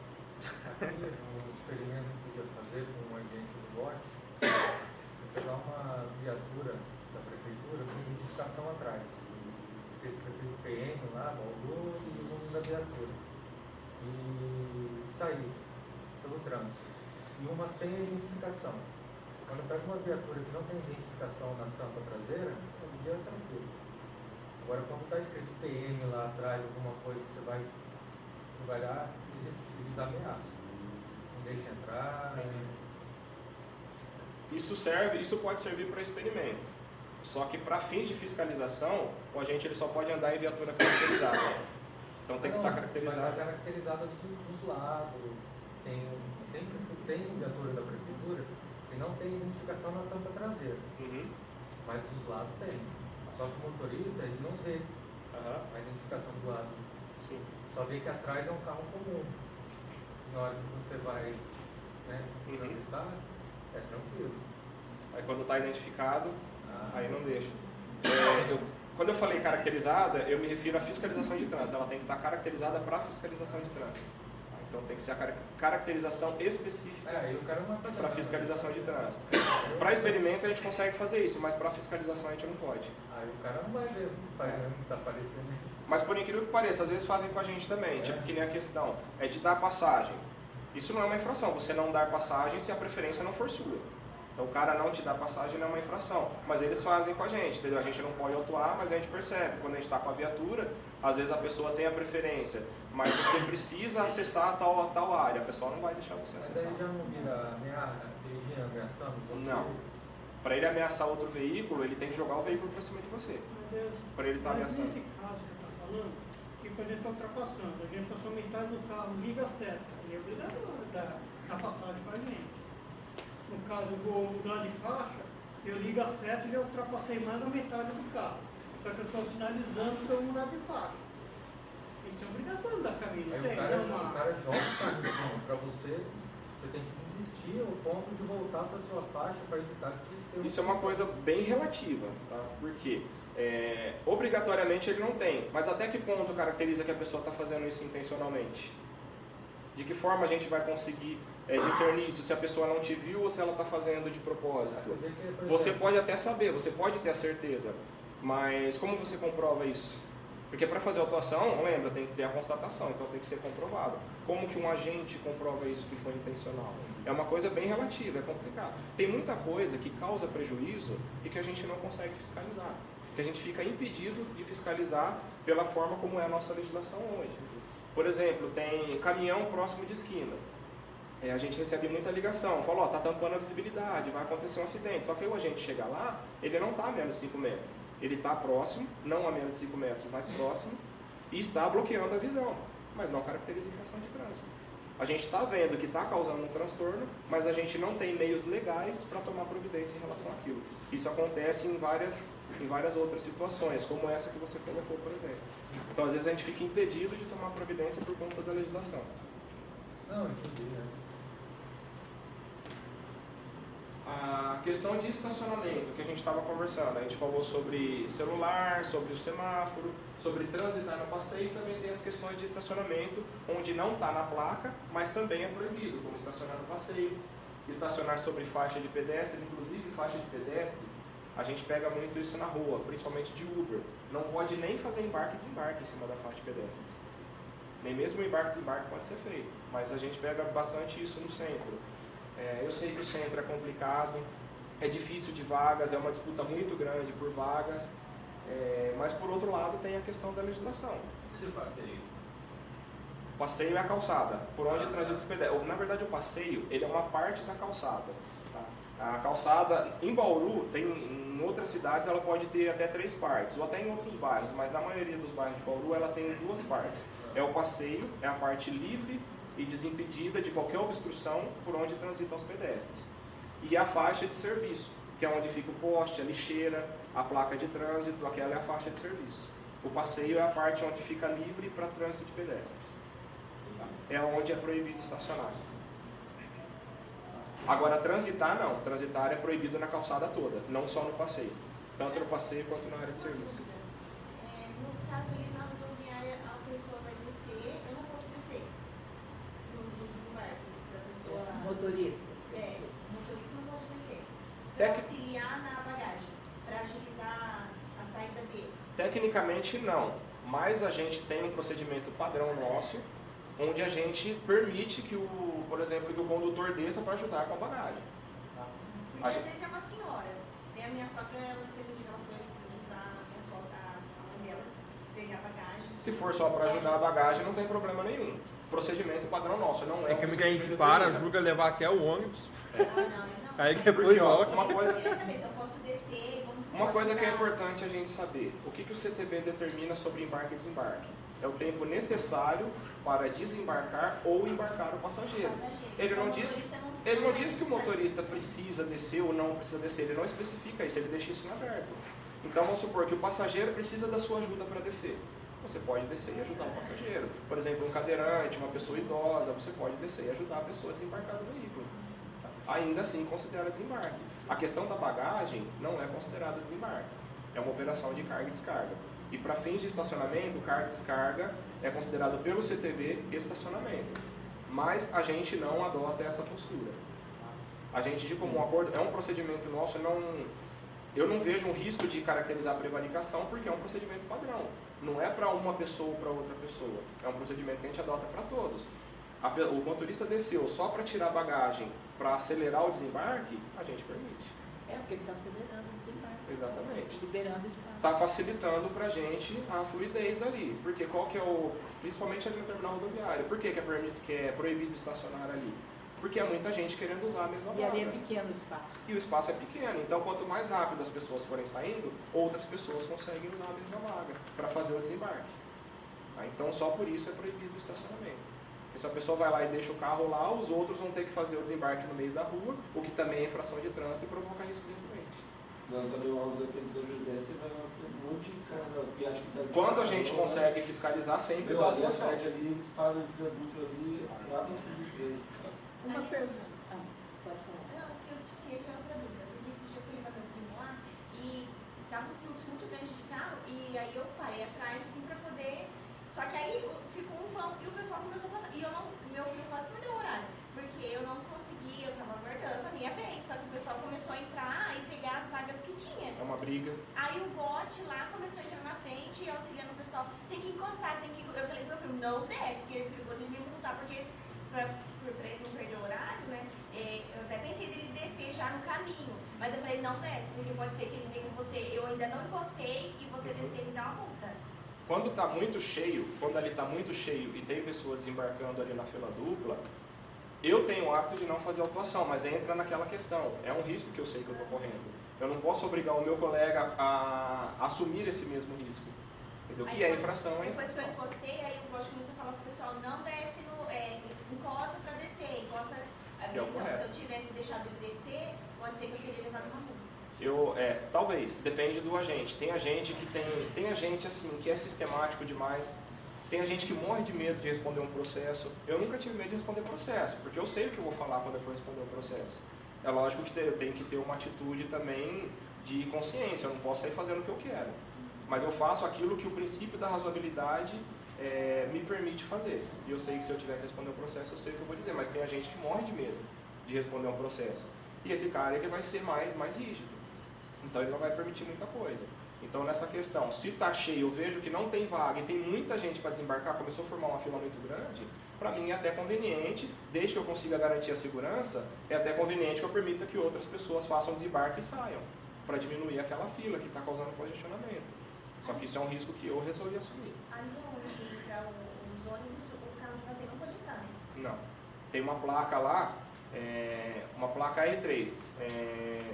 Um experimento que eu ia fazer com um agente do bote, é pegar uma viatura da prefeitura com identificação atrás. Escrito prefeito PM lá, Bauru e o nome da viatura. E sair pelo trânsito. E uma sem identificação. Quando eu pego uma viatura que não tem identificação na tampa traseira, o dia é tranquilo. Agora, quando está escrito PM lá atrás, alguma coisa, você vai lá e eles ameaçam. Não deixa entrar. Isso pode servir para experimento. Só que para fins de fiscalização, o agente ele só pode andar em viatura caracterizada. Então tem que estar caracterizado. Caracterizadas dos lados. Tem viatura da prefeitura que não tem identificação na tampa traseira. Mas dos lados tem. Só que o motorista ele não vê a identificação do lado. Sim. Só vê que atrás é um carro comum. Na hora que você vai, né, transitar, é tranquilo. Aí quando está identificado, aí não deixa. Quando eu falei caracterizada, eu me refiro à fiscalização de trânsito. Ela tem que estar caracterizada para fiscalização de trânsito. Então tem que ser a caracterização específica E o cara não vai fazer para nada. fiscalização de trânsito. Para experimento a gente consegue fazer isso, mas para fiscalização a gente não pode. Aí o cara não vai ver, não tá aparecendo. Mas por incrível que pareça, às vezes fazem com a gente também, tipo que nem a questão é de dar passagem. Isso não é uma infração, você não dar passagem se a preferência não for sua. Então o cara não te dá passagem não é uma infração, mas eles fazem com a gente, entendeu? A gente não pode autuar, mas a gente percebe. Quando a gente está com a viatura, às vezes a pessoa tem a preferência, mas você precisa acessar tal área, a pessoa não vai deixar você Mas acessar. aí já não vira dirigir ameaçando? Não. Para ele ameaçar outro veículo, ele tem que jogar o veículo para cima de você. Para ele estar ameaçando. Nesse caso que eu estou falando, que quando a gente está ultrapassando, a gente passou metade do carro, liga a seta, e é obrigatório dar passagem para a gente. No caso, eu vou mudar de faixa, eu ligo a seta e já ultrapassei mais da metade do carro. Só que eu estou sinalizando para eu mudar de faixa. Tem que ter obrigação da caminho, Aí tem, o cara não, joga o carro no chão. Pra você tem que desistir ao ponto de voltar para sua faixa para evitar que tenha Isso é uma coisa bem relativa, tá? Porque obrigatoriamente ele não tem, mas até que ponto caracteriza que a pessoa está fazendo isso intencionalmente? De que forma a gente vai conseguir discernir isso, se a pessoa não te viu ou se ela está fazendo de propósito? Você pode até saber, você pode ter a certeza, mas como você comprova isso? Porque para fazer autuação, lembra, tem que ter a constatação, então tem que ser comprovado. Como que um agente comprova isso que foi intencional? É uma coisa bem relativa, é complicado. Tem muita coisa que causa prejuízo e que a gente não consegue fiscalizar. Que a gente fica impedido de fiscalizar pela forma como é a nossa legislação hoje. Por exemplo, tem caminhão próximo de esquina. A gente recebe muita ligação, fala, tá tampando a visibilidade, vai acontecer um acidente. Só que aí o agente chega lá, ele não está a menos de 5 metros. Ele está próximo, não a menos de 5 metros, mas próximo, e está bloqueando a visão, mas não caracteriza infração de trânsito. A gente está vendo que está causando um transtorno, mas a gente não tem meios legais para tomar providência em relação àquilo. Isso acontece em várias outras situações, como essa que você colocou, por exemplo. Então, às vezes, a gente fica impedido de tomar providência por conta da legislação. Não, entendi, né? A questão de estacionamento, que a gente estava conversando, a gente falou sobre celular, sobre o semáforo, sobre transitar no passeio, e também tem as questões de estacionamento, onde não está na placa, mas também é proibido, como estacionar no passeio, estacionar sobre faixa de pedestre, inclusive faixa de pedestre, a gente pega muito isso na rua, principalmente de Uber. Não pode nem fazer embarque e desembarque em cima da faixa de pedestre. Nem mesmo o embarque e desembarque pode ser feito, mas a gente pega bastante isso no centro. Eu sei que o centro é complicado, é difícil de vagas, é uma disputa muito grande por vagas, mas por outro lado tem a questão da legislação. Seja passeio. O passeio é a calçada, por onde transita o pedestre. Na verdade o passeio ele é uma parte da calçada. Tá? A calçada em Bauru, em outras cidades ela pode ter até 3 partes, ou até em outros bairros, mas na maioria dos bairros de Bauru ela tem 2 partes. É o passeio, é a parte livre e desimpedida de qualquer obstrução por onde transitam os pedestres. E a faixa de serviço, que é onde fica o poste, a lixeira, a placa de trânsito, aquela é a faixa de serviço. O passeio é a parte onde fica livre para trânsito de pedestres. É onde é proibido estacionar. Agora, transitar não. Transitar é proibido na calçada toda, não só no passeio. Tanto no passeio quanto na área de serviço. No caso ali na rodoviária, a pessoa vai descer, eu não posso descer no desembarque para a pessoa. Motorista. O motorista não pode descer. Tec- Para auxiliar na bagagem, para agilizar a saída dele. Tecnicamente não, mas a gente tem um procedimento padrão nosso, onde a gente permite que por exemplo, que o condutor desça para ajudar com a bagagem. Porque às vezes é uma senhora. A minha sogra, ela teve um dia que ela foi ajudar a minha sogra, a mãe dela, pegar a bagagem. Se for só para ajudar a bagagem, não tem problema nenhum. Procedimento padrão nosso, não é. É que a gente para, julga levar até o ônibus. Ah, não. Aí Porque, depois ó, volta. uma coisa- Eu queria saber se eu posso descer, vamos supor, Uma coisa que é ajudar. importante a gente saber, o que o CTB determina sobre embarque e desembarque? É o tempo necessário para desembarcar ou embarcar o passageiro. Ele Então, não o disse, motorista não- ele não é disse que o necessário. motorista precisa descer ou não precisa descer, ele não especifica isso, ele deixa isso em aberto. Então vamos supor que o passageiro precisa da sua ajuda para descer. Você pode descer e ajudar o passageiro. Por exemplo, um cadeirante, uma pessoa idosa, você pode descer e ajudar a pessoa a desembarcar do veículo. Ainda assim considera desembarque. A questão da bagagem não é considerada desembarque. É uma operação de carga e descarga. E para fins de estacionamento, carga e descarga é considerado pelo CTB estacionamento. mas a gente não adota essa postura. A gente, de comum acordo, é um procedimento nosso, eu não vejo um risco de caracterizar a prevaricação porque é um procedimento padrão. Não é para uma pessoa ou para outra pessoa. É um procedimento que a gente adota para todos. O motorista desceu só para tirar bagagem, para acelerar o desembarque, a gente permite. É porque ele está acelerando o desembarque. Exatamente. Liberando espaço. Está facilitando para a gente a fluidez ali. Porque qual que é principalmente ali no terminal rodoviário, por que é proibido estacionar ali? Porque há muita gente querendo usar a mesma E ali é vaga. pequeno o espaço. E o espaço é pequeno, então quanto mais rápido as pessoas forem saindo, outras pessoas conseguem usar a mesma vaga para fazer o desembarque. Tá? Então só por isso é proibido o estacionamento. E se a pessoa vai lá e deixa o carro lá, os outros vão ter que fazer o desembarque no meio da rua, o que também é infração de trânsito e provoca risco de acidente. No Antônio Alves aqui em São José, você vai lá ter um monte de cara que acha que tá de Quando a carro, gente né? consegue fiscalizar sempre Meu, com a ali a atuação. tarde ali, eles param em fila dupla ali, lá dentro do trânsito. Uma pergunta. Ah, pode falar. Não, que eu queria tirar outra dúvida, porque esse dia eu fui levar meu primo lá e tava um fluxo muito grande de carro e aí eu parei atrás assim pra poder. Só que aí ficou um vão e o pessoal começou a passar. E eu não, meu primo quase perdeu o horário, porque eu não consegui, eu tava aguardando a minha vez. Só que o pessoal começou a entrar e pegar as vagas que tinha. É uma briga. Aí o bote lá começou a entrar na frente e auxiliando o pessoal, tem que encostar, tem que. Eu falei pro meu primo, não desce, porque ele é perigoso ele me multar, porque pra ele não perder o horário, né? Eu até pensei dele descer já no caminho, mas eu falei, não desce, porque pode ser que ele venha com você, eu ainda não encostei e você descer e me dá uma multa. Quando está muito cheio, quando ali está muito cheio e tem pessoa desembarcando ali na fila dupla, eu tenho o hábito de não fazer autuação, mas entra naquela questão. É um risco que eu sei que eu estou correndo. Eu não posso obrigar o meu colega a assumir esse mesmo risco. Entendeu? Que é infração, é Depois que eu infração. encostei, aí o bote começou a falar pro pessoal, não desce encosta pra descer, encosta pra descer. Aí eu Que é o falei, então, correto. se eu tivesse deixado ele descer, pode ser que eu teria levado uma multa. Talvez, depende do agente. Tem agente assim que é sistemático demais. Tem agente que morre de medo de responder um processo. Eu nunca tive medo de responder processo, porque eu sei o que eu vou falar quando eu for responder um processo. É lógico que eu tenho que ter uma atitude também de consciência. Eu não posso sair fazendo o que eu quero, mas eu faço aquilo que o princípio da razoabilidade me permite fazer. E eu sei que se eu tiver que responder um processo, eu sei o que eu vou dizer. Mas tem agente que morre de medo de responder um processo. E esse cara ele vai ser mais rígido. Então ele não vai permitir muita coisa. Então nessa questão, se está cheio, eu vejo que não tem vaga e tem muita gente para desembarcar, começou a formar uma fila muito grande, para mim é até conveniente, desde que eu consiga garantir a segurança, é até conveniente que eu permita que outras pessoas façam desembarque e saiam, para diminuir aquela fila que está causando congestionamento. Só que isso é um risco que eu resolvi assumir. Ali onde entra os ônibus, o carro de passeio não pode entrar, né? Não. Tem uma placa lá, uma placa R3,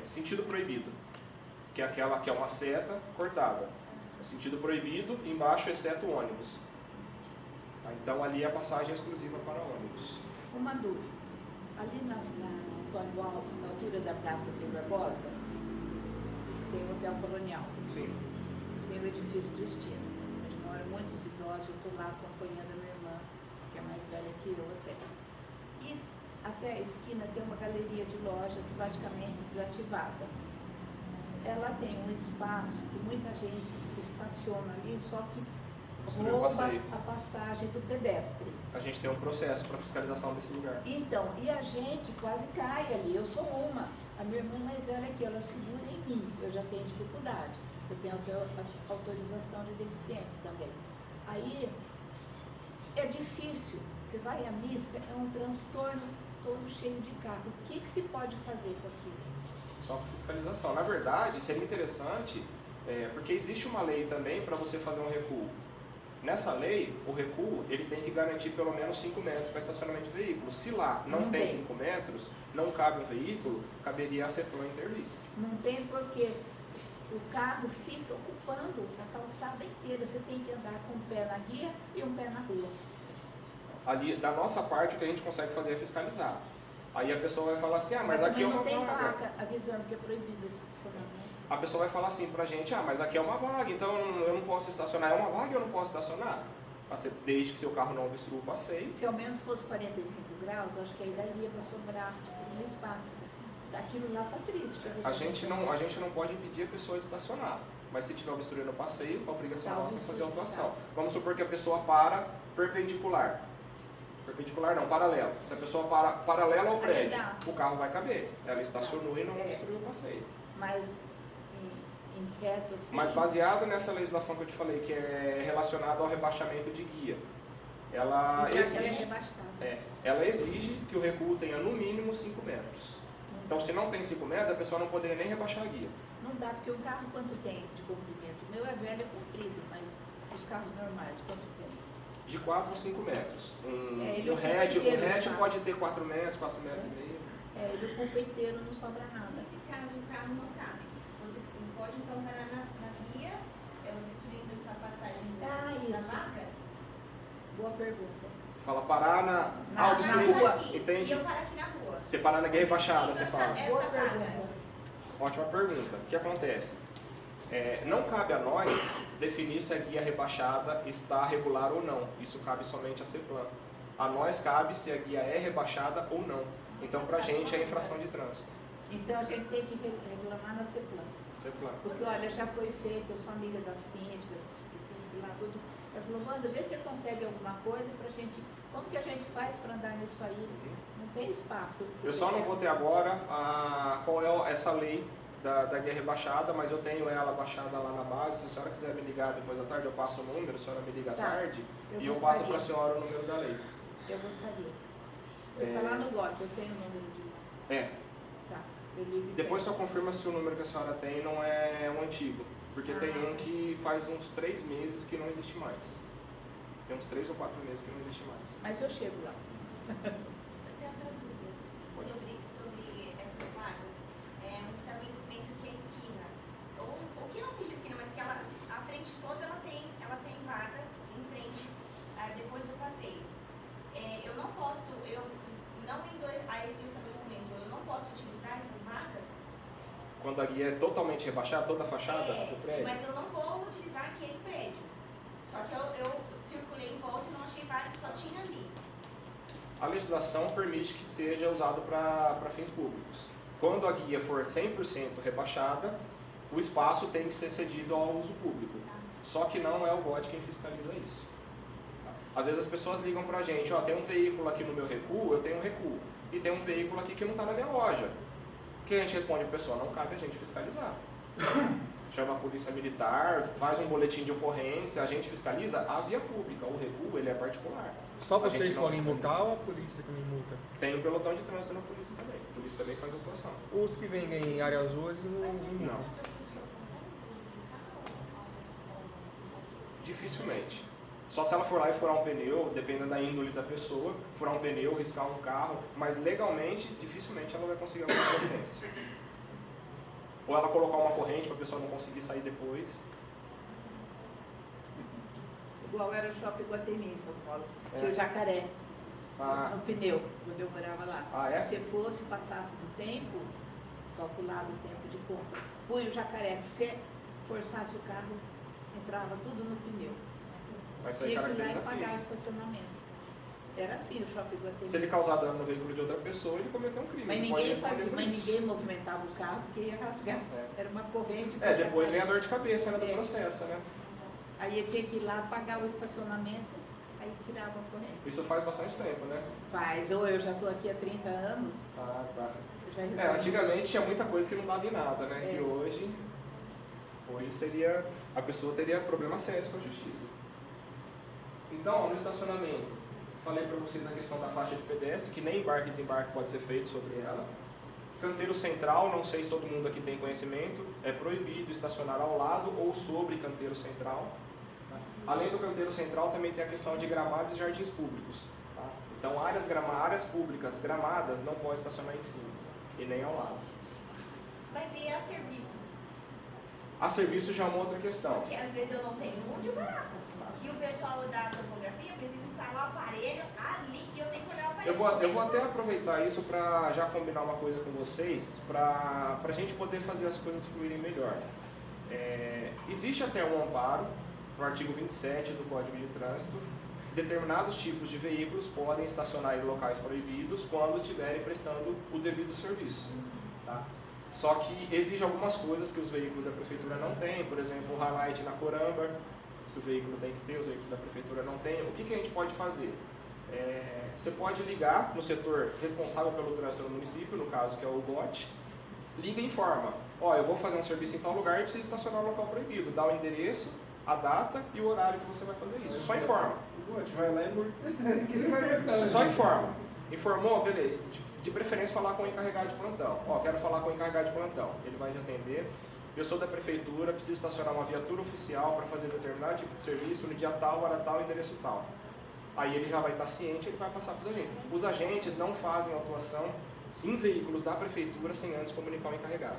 sentido proibido, que é aquela que é uma seta cortada. Sentido proibido, embaixo exceto ônibus. Tá? Então ali é a passagem exclusiva para ônibus. Uma dúvida. Ali na Antônio Alves, na altura da Praça do Barbosa, tem o Hotel Colonial. Sim. Tem o edifício do Destino, onde moram muitos idosos. Eu estou lá acompanhando a minha irmã, que é mais velha que eu até. E até a esquina tem uma galeria de lojas praticamente desativada. Ela tem um espaço que muita gente estaciona ali, só que Construiu rouba passeio. a passagem do pedestre. A gente tem um processo para fiscalização desse lugar. Então, e a gente quase cai ali. Eu sou uma. A minha irmã mais velha aqui, ela segura em mim. Eu já tenho dificuldade. Eu tenho autorização de deficiente também. Aí, é difícil. Você vai à missa, é um transtorno todo cheio de carro. O que se pode fazer com aquilo? Só com fiscalização. Na verdade, seria interessante, porque existe uma lei também para você fazer um recuo. Nessa lei, o recuo ele tem que garantir pelo menos 5 metros para estacionamento de veículos. Se lá não tem 5 metros, não cabe um veículo, caberia a setor intervir. Não tem porque o carro fica ocupando a calçada inteira. Você tem que andar com um pé na guia e um pé na rua. Ali, da nossa parte, o que a gente consegue fazer é fiscalizar. Aí a pessoa vai falar assim, mas aqui é também uma não tem vaga. placa avisando que é proibido esse estacionamento. A pessoa vai falar assim pra gente, mas aqui é uma vaga, então eu não posso estacionar. É uma vaga e eu não posso estacionar? Desde que seu carro não obstrua o passeio. Se ao menos fosse 45 graus, acho que aí daria para sobrar um espaço. Aquilo lá está triste. A gente não pode impedir a pessoa de estacionar, mas se tiver obstruindo o passeio, a obrigação Tá nossa é fazer a obstruindo, autuação. tá. Vamos supor que a pessoa para perpendicular. Perpendicular não, paralelo. Se a pessoa para paralela ao Aí prédio, dá. o carro vai caber. Ela estacionou e não É. obstruiu o passeio. Mas em reto assim. Mas baseado nessa legislação que eu te falei, que é relacionada ao rebaixamento de guia, ela porque aquela é exige, rebaixada. ela exige que o recuo tenha no mínimo 5 metros. Então, se não tem 5 metros, a pessoa não poderia nem rebaixar a guia. Não dá, porque o carro quanto tem de comprimento? O meu é velho, é comprido, mas os carros normais, quanto tem? De 4 a 5 metros. Ele Um ocupa hatch inteiro o pode espaço. ter 4 metros, 4 metros e meio. Ele ocupa inteiro, não sobra nada. Nesse caso, o carro não cabe. Você pode então parar na via, destruindo essa passagem Ah, da isso. vaga. Boa pergunta. Fala parar na Na obstruir. rua. Aqui, Entende? E eu paro aqui na rua. Você parar na guia rebaixada, você fala. Boa Essa vaga. pergunta. Ótima pergunta. O que acontece? Não cabe a nós definir se a guia rebaixada está regular ou não. Isso cabe somente a CEPLAN. A nós cabe se a guia é rebaixada ou não. Então, pra gente é infração de trânsito. Então a gente tem que reclamar na CEPLAN. CEPLAN. Porque, olha, já foi feito, eu sou amiga da síndica, do síndico lá, tudo. Ela falou, Wanda, vê se você consegue alguma coisa pra gente. Como que a gente faz pra andar nisso aí? Não tem espaço. Eu só não vou ter agora qual é essa lei da guia rebaixada, mas eu tenho ela baixada lá na base. Se a senhora quiser me ligar depois da tarde, eu passo o número, a senhora me liga à Tá. tarde Eu e eu gostaria. passo para a senhora o número da lei. Eu gostaria. Você está lá no GOT, eu tenho o número de. É. Tá. Eu ligo e Depois só pego. confirma se o número que a senhora tem não é um antigo. Porque tem um que faz uns 3 meses que não existe mais. Tem uns 3 ou 4 meses que não existe mais. Mas eu chego lá. Eu tenho outra dúvida sobre essas vagas. Um estabelecimento que é esquina, ou que não seja esquina, mas que a frente toda ela tem vagas em frente, depois do passeio. Eu não posso, não indo a esse estabelecimento, eu não posso utilizar essas vagas? Quando a guia é totalmente rebaixada, toda a fachada do prédio. Mas eu não vou utilizar aquele prédio. Só que eu circulei em volta e não achei vaga, só tinha ali. A legislação permite que seja usado para fins públicos. Quando a guia for 100% rebaixada, o espaço tem que ser cedido ao uso público. Só que não é o GOT quem fiscaliza isso. Às vezes as pessoas ligam para a gente, tem um veículo aqui no meu recuo, eu tenho um recuo. E tem um veículo aqui que não está na minha loja. O que a gente responde para a pessoa? Não cabe a gente fiscalizar. Chama a polícia militar, faz um boletim de ocorrência, a gente fiscaliza a via pública. O recuo, ele é particular. Só A gente vocês não podem fiscaliza. multar ou a polícia também multa? Tem um pelotão de trânsito na polícia também. A polícia também faz atuação. Os que vendem em área azul, eles não Mas nesse multam. Não. ponto a pessoa consegue prejudicar ou Dificilmente. Só se ela for lá e furar um pneu, dependendo da índole da pessoa, furar um pneu, riscar um carro, mas legalmente, dificilmente ela vai conseguir alguma providência. Ou ela colocar uma corrente para a pessoa não conseguir sair depois. Igual era o Shopping Guatemi em São Paulo. É. Tinha o jacaré Ah, no pneu, quando eu morava lá. Ah, é? Se fosse, passasse do tempo, calculado o tempo de compra, punha o jacaré. Se você forçasse o carro, entrava tudo no pneu. mas isso aí Tinha que ir lá caracteriza e pagar o crime. estacionamento. Era assim no Shopping Guatemi. Se ele causar dano no veículo de outra pessoa, ele cometeu um crime. Mas Ele pode ninguém responder fazia, por mas isso. ninguém movimentava o carro porque ia rasgar. É. Era uma corrente. Depois vem a dor de cabeça, né, do É. processo, né? Aí eu tinha que ir lá pagar o estacionamento, aí tirava a corrente. Isso faz bastante tempo, né? Faz, ou eu já estou aqui há 30 anos, Ah, tá. eu já resolvi. Antigamente tinha muita coisa que não dava em nada, né? É. Que hoje seria, a pessoa teria problemas sérios com a justiça. Então, no estacionamento, falei para vocês a questão da faixa de pedestre, que nem embarque e desembarque pode ser feito sobre ela. Canteiro central, não sei se todo mundo aqui tem conhecimento, é proibido estacionar ao lado ou sobre canteiro central. Tá? Além do canteiro central, também tem a questão de gramados e jardins públicos. Tá? Então, áreas públicas gramadas não pode estacionar em cima e nem ao lado. Mas e a serviço? A serviço já é uma outra questão. Porque às vezes eu não tenho onde parar. E o pessoal da topografia precisa instalar o aparelho ali e eu tenho que olhar o aparelho. Eu vou até aproveitar isso para já combinar uma coisa com vocês, para a gente poder fazer as coisas fluírem melhor. Existe até um amparo, no artigo 27 do Código de Trânsito, determinados tipos de veículos podem estacionar em locais proibidos quando estiverem prestando o devido serviço. Tá? Só que exige algumas coisas que os veículos da prefeitura não têm, por exemplo, o highlight na coramba, que o veículo tem que ter, os veículos da prefeitura não têm. O que a gente pode fazer? Você pode ligar no setor responsável pelo trânsito no município, no caso que é o GOT, liga e informa. Ó, eu vou fazer um serviço em tal lugar e preciso estacionar no local proibido. Dá o endereço, a data e o horário que você vai fazer isso. Só informa. O GOT vai lá e ele vai marcar. Só informa. Informou, beleza. De preferência falar com o encarregado de plantão. Ó, quero falar com o encarregado de plantão. Ele vai te atender. Eu sou da prefeitura, preciso estacionar uma viatura oficial para fazer determinado tipo de serviço no dia tal, hora tal, endereço tal. Aí ele já vai estar ciente, ele vai passar para os agentes. Os agentes não fazem autuação em veículos da prefeitura sem antes comunicar o encarregado.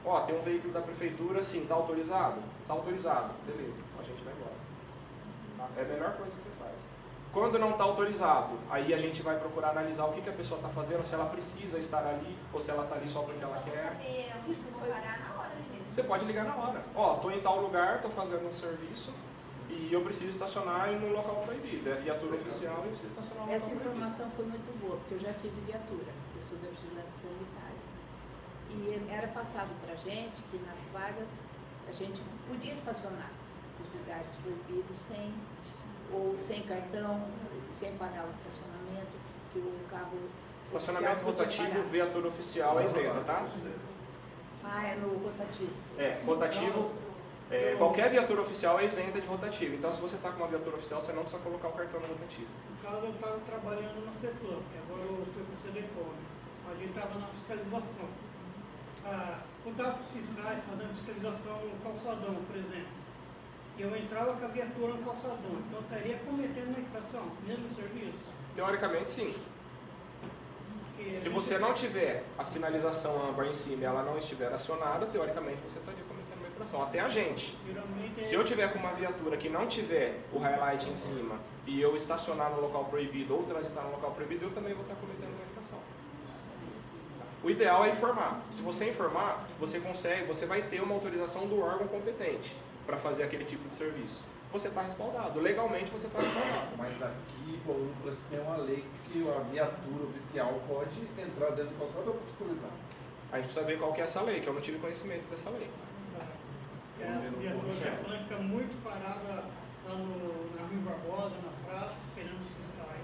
Ó, tem um veículo da prefeitura, sim, está autorizado? Está autorizado. Beleza, a gente vai embora. Tá? É a melhor coisa que você faz. Quando não está autorizado, aí a gente vai procurar analisar o que a pessoa está fazendo, se ela precisa estar ali, ou se ela está ali só porque ela quer. Saber onde eu vou parar na hora ali mesmo. Você pode ligar na hora. Ó, estou em tal lugar, estou fazendo um serviço e eu preciso estacionar em um local proibido. É viatura oficial e preciso estacionar no local Essa proibido. informação foi muito boa, porque eu já tive viatura, eu sou da vigilância sanitária. E era passado para a gente que nas vagas a gente podia estacionar nos lugares proibidos sem cartão, sem pagar o estacionamento, que o carro... Estacionamento oficial podia rotativo, pagar. viatura oficial é isenta, tá? Ah, é no rotativo. Rotativo, qualquer viatura oficial é isenta de rotativo. Então, se você está com uma viatura oficial, você não precisa colocar o cartão no rotativo. No caso, eu estava trabalhando na setor, que agora eu fui para o CDCOM. A gente estava na fiscalização. Eu estava com os fiscais fazendo fiscalização no calçadão, por exemplo. E eu entrava com a viatura no calçadão. Então, eu estaria cometendo uma infração, mesmo serviço. Teoricamente, sim. Porque Se você não tiver a sinalização âmbar em cima e ela não estiver acionada, teoricamente você estaria cometendo uma infração. Até a gente. geralmente Se eu tiver com uma viatura que não tiver o highlight em cima e eu estacionar no local proibido ou transitar no local proibido, eu também vou estar cometendo uma infração. O ideal é informar. Se você informar, você vai ter uma autorização do órgão competente para fazer aquele tipo de serviço. Você está respaldado. Legalmente você está respaldado. Mas aqui, bom, tem uma lei que a viatura oficial pode entrar dentro do calçadão para fiscalizar. A gente precisa ver qual que é essa lei, que eu não tive conhecimento dessa lei. essa viatura fica muito parada lá na Rio Barbosa, na praça, esperando os fiscais.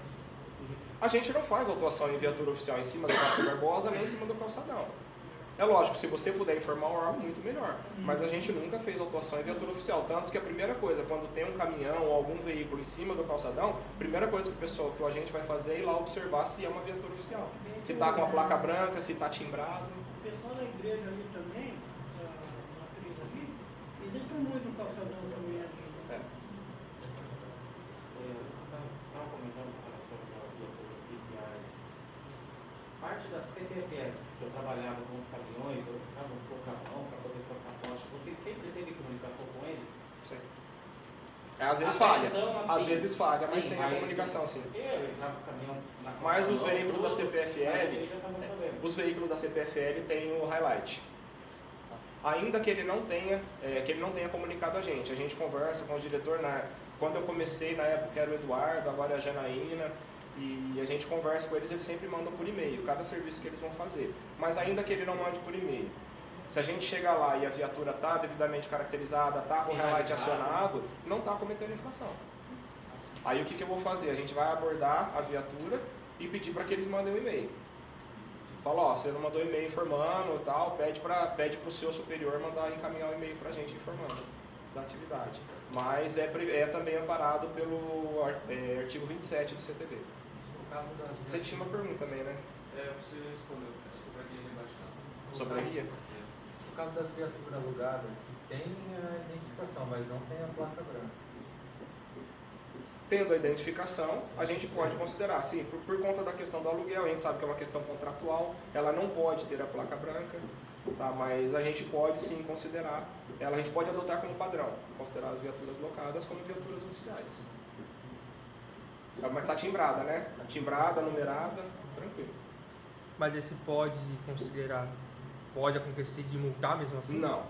A gente não faz autuação em viatura oficial em cima do Castro Barbosa nem em cima do calçadão. É lógico, se você puder informar o órgão, muito melhor. Mas a gente nunca fez autuação em viatura oficial. Tanto que a primeira coisa, quando tem um caminhão ou algum veículo em cima do calçadão, a primeira coisa que o agente vai fazer é ir lá observar se é uma viatura oficial. Se está com a placa branca, se está timbrado. O pessoal da igreja ali também, da matriz ali, eles entram muito no calçadão também ali. É. Você estava comentando com relação às viaturas oficiais. Parte da CPFL, que eu trabalhava com os caminhões, eu ficava um pouco à mão para poder trocar poste. Você sempre teve comunicação com eles? Sim. Às vezes Até falha. então, assim, Às vezes falha, mas sim, tem a aí comunicação, sim. Eu entrava com o caminhão na Mas os contramão, veículos da tudo, CPFL, mas eles já estavam sabendo. os veículos da CPFL têm o highlight. Ainda que ele não tenha comunicado a gente conversa com o diretor, quando eu comecei na época era o Eduardo, agora é a Janaína, e a gente conversa com eles sempre mandam por e-mail, cada serviço que eles vão fazer. Mas ainda que ele não mande por e-mail, se a gente chegar lá e a viatura está devidamente caracterizada, está com o highlight acionado, não está cometendo infração. Aí o que eu vou fazer? A gente vai abordar a viatura e pedir para que eles mandem um e-mail. Fala, ó, você não mandou e-mail informando e tal, pede para o seu superior encaminhar um e-mail para a gente informando da atividade. Mas é também amparado pelo artigo 27 do CTV. No caso das Você tinha uma pergunta também, né? Você respondeu, sobre a guia rebaixada. Sobre a guia? No caso das viaturas alugadas, que tem a identificação, mas não tem a placa branca. Tendo a identificação, a gente pode considerar, sim, por conta da questão do aluguel, a gente sabe que é uma questão contratual, ela não pode ter a placa branca, tá? Mas a gente pode sim considerar, a gente pode adotar como padrão, considerar as viaturas locadas como viaturas oficiais. Mas está timbrada, né? Timbrada, numerada, tranquilo. Mas esse pode acontecer de multar mesmo assim? Não.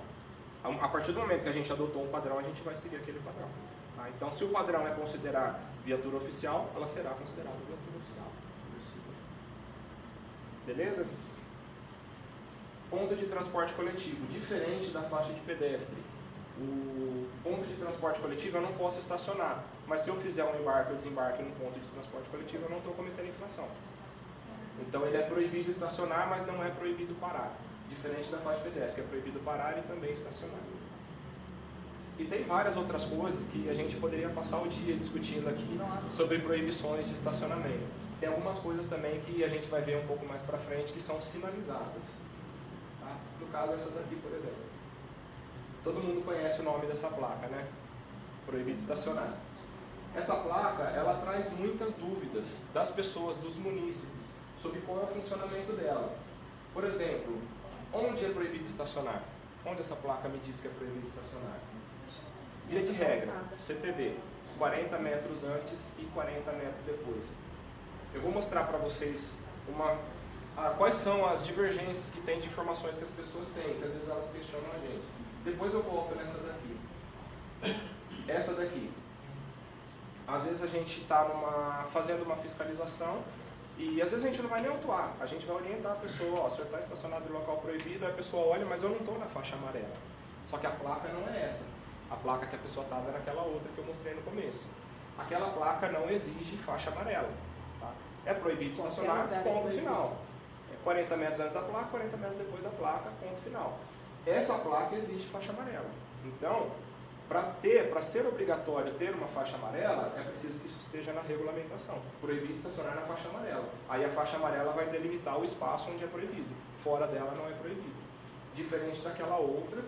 A partir do momento que a gente adotou um padrão, a gente vai seguir aquele padrão. Tá? Então, se o padrão é considerar viatura oficial, ela será considerada viatura oficial. Beleza? Ponto de transporte coletivo, diferente da faixa de pedestre. O ponto de transporte coletivo eu não posso estacionar, mas se eu fizer um embarque ou desembarque num ponto de transporte coletivo, eu não estou cometendo infração. Então ele é proibido estacionar, mas não é proibido parar. Diferente da faixa de pedestre, que é proibido parar e também estacionar. E tem várias outras coisas que a gente poderia passar o dia discutindo aqui sobre proibições de estacionamento. Tem algumas coisas também que a gente vai ver um pouco mais pra frente que são sinalizadas. Tá? No caso, essa daqui, por exemplo. Todo mundo conhece o nome dessa placa, né? Proibido estacionar. Essa placa, ela traz muitas dúvidas das pessoas, dos munícipes, sobre qual é o funcionamento dela. Por exemplo, onde é proibido estacionar? Onde essa placa me diz que é proibido estacionar? Via de regra, CTB, 40 metros antes e 40 metros depois. Eu vou mostrar para vocês quais são as divergências que tem de informações que as pessoas têm, que às vezes elas questionam a gente. Depois eu volto nessa daqui. Essa daqui. Às vezes a gente está fazendo uma fiscalização e às vezes a gente não vai nem autuar, a gente vai orientar a pessoa, ó, o senhor está estacionado em local proibido, aí a pessoa olha, mas eu não estou na faixa amarela. Só que a placa não é essa. A placa que a pessoa estava era aquela outra que eu mostrei no começo. Aquela placa não exige faixa amarela. Tá? É proibido estacionar, ponto final. 40 metros antes da placa, 40 metros depois da placa, ponto final. Essa placa exige faixa amarela. Então, para ser obrigatório ter uma faixa amarela, é preciso que isso esteja na regulamentação. Proibido estacionar na faixa amarela. Aí a faixa amarela vai delimitar o espaço onde é proibido. Fora dela não é proibido. Diferente daquela outra,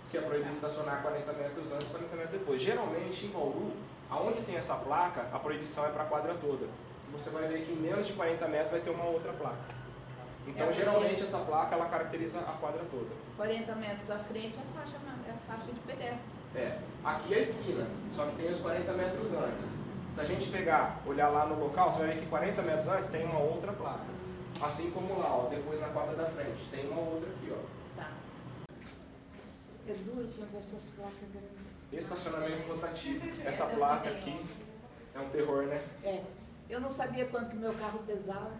que é proibido estacionar 40 metros antes e 40 metros depois. Geralmente, em Bauru, aonde tem essa placa, a proibição é para a quadra toda. Você vai ver que em menos de 40 metros vai ter uma outra placa. Então, geralmente, essa placa ela caracteriza a quadra toda. 40 metros à frente é a faixa de pedestre. Aqui é a esquina, só que tem os 40 metros antes. Se a gente olhar lá no local, você vai ver que 40 metros antes tem uma outra placa. Assim como lá, ó, depois na quadra da frente, tem uma outra aqui, ó. Tá. É duro quando essas placas grandes. Estacionamento rotativo. Essa placa aqui é um terror, né? Eu não sabia quanto que meu carro pesava.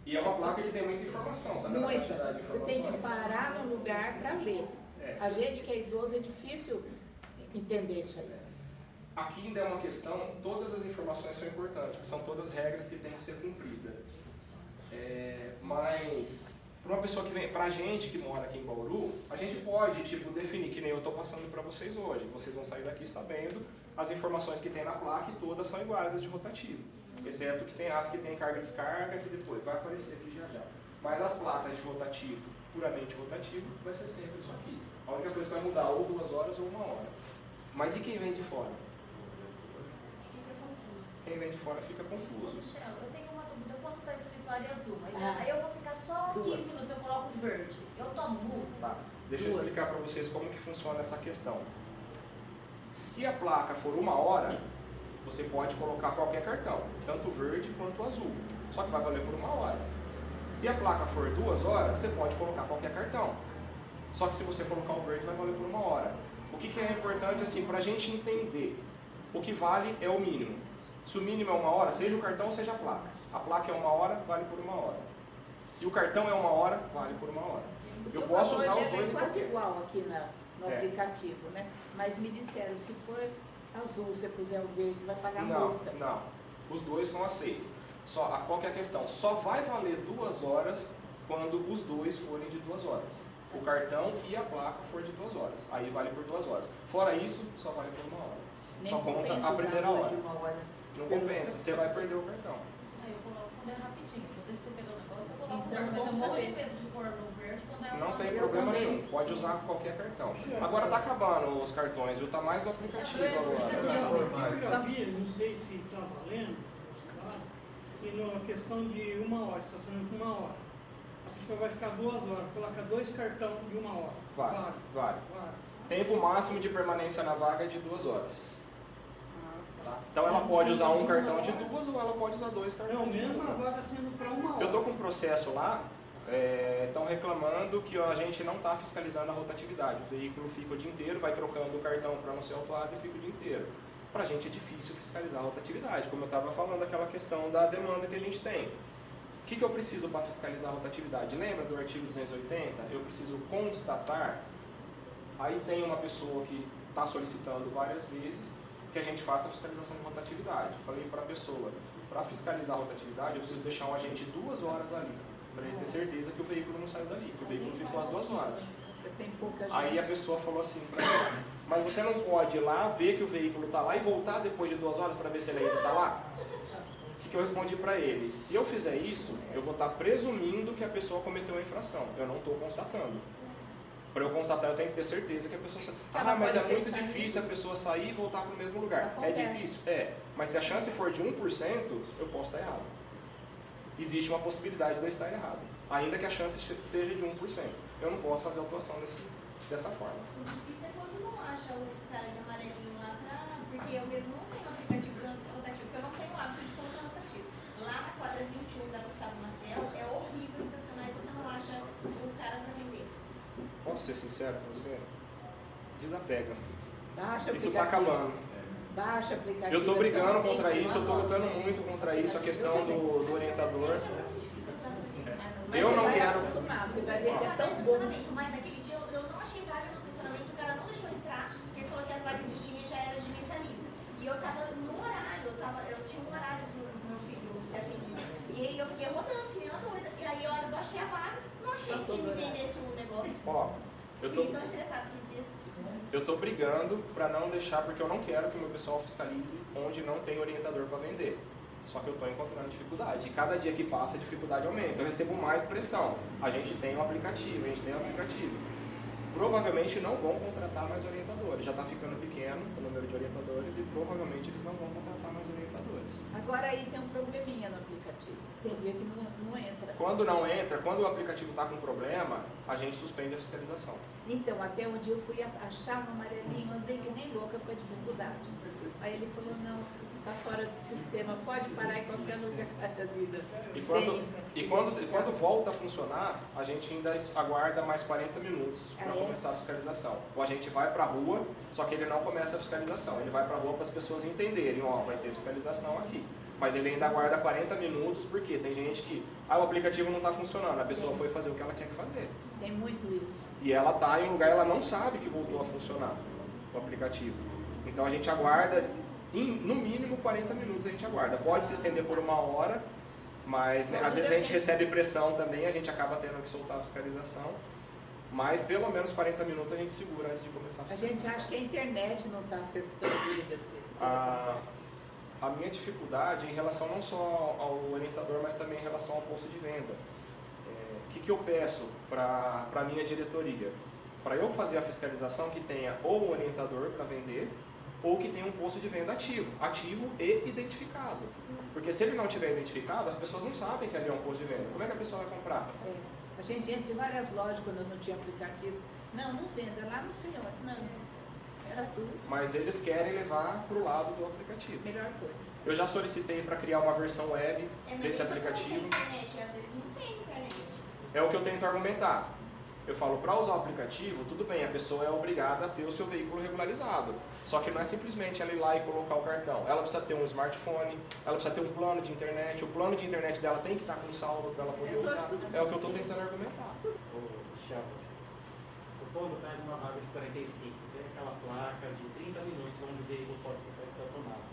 E é uma placa que tem muita informação, tá vendo? Muita. Você tem que parar no lugar para ler. A gente que é idoso é difícil entender isso aí. Aqui ainda é uma questão, todas as informações são importantes, porque são todas regras que têm que ser cumpridas. Mas, para uma pessoa que vem, pra gente que mora aqui em Bauru, a gente pode, definir, que nem eu estou passando para vocês hoje. Vocês vão sair daqui sabendo as informações que tem na placa e todas são iguais às de rotativo. Exceto que tem as que tem carga e descarga, que depois vai aparecer aqui já. Mas as placas de rotativo, puramente rotativo, vai ser sempre isso aqui. A única coisa que vai mudar ou 2 horas ou 1 hora. Mas e quem vem de fora? Quem vem de fora fica confuso. Michel, eu tenho uma dúvida. Quando está escritório azul, mas aí eu vou ficar só 15 minutos, eu coloco verde. Eu tomo multa? Tá. Deixa eu explicar para vocês como que funciona essa questão. Se a placa for 1 hora, você pode colocar qualquer cartão, tanto verde quanto azul. Só que vai valer por 1 hora. Se a placa for 2 horas, você pode colocar qualquer cartão. Só que se você colocar o verde, vai valer por 1 hora. O que é importante, assim, para a gente entender? O que vale é o mínimo. Se o mínimo é 1 hora, seja o cartão, seja a placa. A placa é 1 hora, vale por 1 hora. Se o cartão é 1 hora, vale por 1 hora. Eu posso usar os dois em quase qualquer. igual aqui no aplicativo, né? Mas me disseram, se for azul, se você puser o verde, vai pagar multa. Não. Os dois são aceitos. Qual que é a questão? Só vai valer 2 horas quando os dois forem de 2 horas. O cartão e a placa for de 2 horas. Aí vale por 2 horas. Fora isso, só vale por 1 hora. Nem só conta compensa a primeira usar hora. de 1 hora. Não compensa, você vai perder o cartão. Aí eu coloco quando é rapidinho. Quando você pegou o negócio, eu coloco Então, verde. Mas eu vamos morro de saber. medo de pôr no verde quando é Não tem Eu problema também. nenhum, pode usar qualquer cartão. Agora tá acabando os cartões, viu? Tá mais no aplicativo agora. Eu já vi, não sei se está valendo, que na questão de 1 hora, estacionando por 1 hora, a pessoa vai ficar 2 horas, coloca 2 cartões de 1 hora. Vale. Tempo máximo de permanência na vaga é de 2 horas. Tá? Então ela pode usar um cartão de 2 ou ela pode usar 2 cartões Não, de mesmo a 1. vaga sendo para 1 hora. Eu estou com um processo lá, estão reclamando que a gente não está fiscalizando a rotatividade. O veículo fica o dia inteiro, vai trocando o cartão para não ser autuado e fica o dia inteiro. Para a gente é difícil fiscalizar a rotatividade, como eu estava falando, aquela questão da demanda que a gente tem. O que eu preciso para fiscalizar a rotatividade? Lembra do artigo 280? Eu preciso constatar Aí tem uma pessoa que está solicitando várias vezes que a gente faça a fiscalização de rotatividade. Falei para a pessoa, para fiscalizar a rotatividade, eu preciso deixar um agente 2 horas ali, para ele ter certeza que o veículo não saiu dali, que o veículo ficou as 2 horas. Tem pouca gente. Aí a pessoa falou assim pra mim, mas você não pode ir lá, ver que o veículo está lá e voltar depois de 2 horas para ver se ele ainda está lá? O que eu respondi para ele? Se eu fizer isso, eu vou estar presumindo que a pessoa cometeu uma infração. Eu não estou constatando. Para eu constatar, eu tenho que ter certeza que a pessoa... Ah, mas é muito difícil a pessoa sair e voltar para o mesmo lugar. É difícil? É. Mas se a chance for de 1%, eu posso estar errado. Existe uma possibilidade de eu estar errado. Ainda que a chance seja de 1%. Eu não posso fazer a autuação dessa forma. O difícil é quando não acha os caras de amarelinho lá porque eu mesmo não tenho aplicativo rotativo, porque eu não tenho o hábito de colocar rotativo. Lá na quadra 21 da Gustavo Maciel, é horrível estacionar e você não acha o cara para vender. Posso ser sincero com você? Desapega. Baixa Isso está acabando. Baixa aplicativo. Eu estou brigando contra isso, eu estou lutando muito contra isso, a questão do orientador. Eu não quero. Você vai ver que é tão bom. Estacionamento, mas aquele dia eu não achei vaga no estacionamento, o cara não deixou entrar, porque ele falou que as vagas que tinha já eram de mensalista. E eu tava no horário, eu tinha um horário pro meu filho ser atendido. E aí eu fiquei rodando, que nem uma doida. E aí a hora que eu achei a vaga, não achei que me vendesse o negócio. Ó, eu tô estressado aquele dia. Eu estou brigando para não deixar, porque eu não quero que o meu pessoal fiscalize onde não tem orientador para vender. Só que eu estou encontrando dificuldade. E cada dia que passa, a dificuldade aumenta. Eu recebo mais pressão. A gente tem um aplicativo, Provavelmente não vão contratar mais orientadores. Já está ficando pequeno o número de orientadores e provavelmente eles não vão contratar mais orientadores. Agora aí tem um probleminha no aplicativo. Tem dia que não entra. Quando não entra, quando o aplicativo está com problema, a gente suspende a fiscalização. Então, até um dia eu fui achar um amarelinho, andei que nem louca com a dificuldade. Aí ele falou, não, está fora do sistema, pode parar em qualquer lugar da vida. E quando volta a funcionar, a gente ainda aguarda mais 40 minutos para começar a fiscalização. O agente vai para a rua, só que ele não começa a fiscalização. Ele vai para a rua para as pessoas entenderem, ó, vai ter fiscalização aqui. Mas ele ainda aguarda 40 minutos, porque tem gente que, o aplicativo não está funcionando, a pessoa foi fazer o que ela tinha que fazer. Tem muito isso. E ela está em um lugar, ela não sabe que voltou a funcionar o aplicativo. Então a gente aguarda, no mínimo 40 minutos a gente aguarda. Pode se estender por 1 hora, mas né, às vezes a gente recebe pressão também, a gente acaba tendo que soltar a fiscalização. Mas pelo menos 40 minutos a gente segura antes de começar a fiscalização. A gente acha que a internet não está acessando ele, às vezes. A minha dificuldade é em relação não só ao orientador, mas também em relação ao posto de venda. O que eu peço para a minha diretoria? Para eu fazer a fiscalização que tenha ou um orientador para vender, ou que tenha um posto de venda ativo e identificado. Porque se ele não tiver identificado, as pessoas não sabem que ali é um posto de venda. Como é que a pessoa vai comprar? A gente entra em várias lojas quando não tinha aplicativo. Não venda, lá no senhor. Não, era tudo. Mas eles querem levar para o lado do aplicativo. Melhor coisa. Eu já solicitei para criar uma versão web desse aplicativo. Não tem internet, às vezes não tem internet. É o que eu tento argumentar. Eu falo, para usar o aplicativo, tudo bem, a pessoa é obrigada a ter o seu veículo regularizado. Só que não é simplesmente ela ir lá e colocar o cartão. Ela precisa ter um smartphone, ela precisa ter um plano de internet. O plano de internet dela tem que estar com saldo para ela poder usar. É o que eu estou tentando argumentar. Michel, supondo que uma vaga de 45, tem aquela placa de 30 minutos onde o veículo pode ficar estacionado.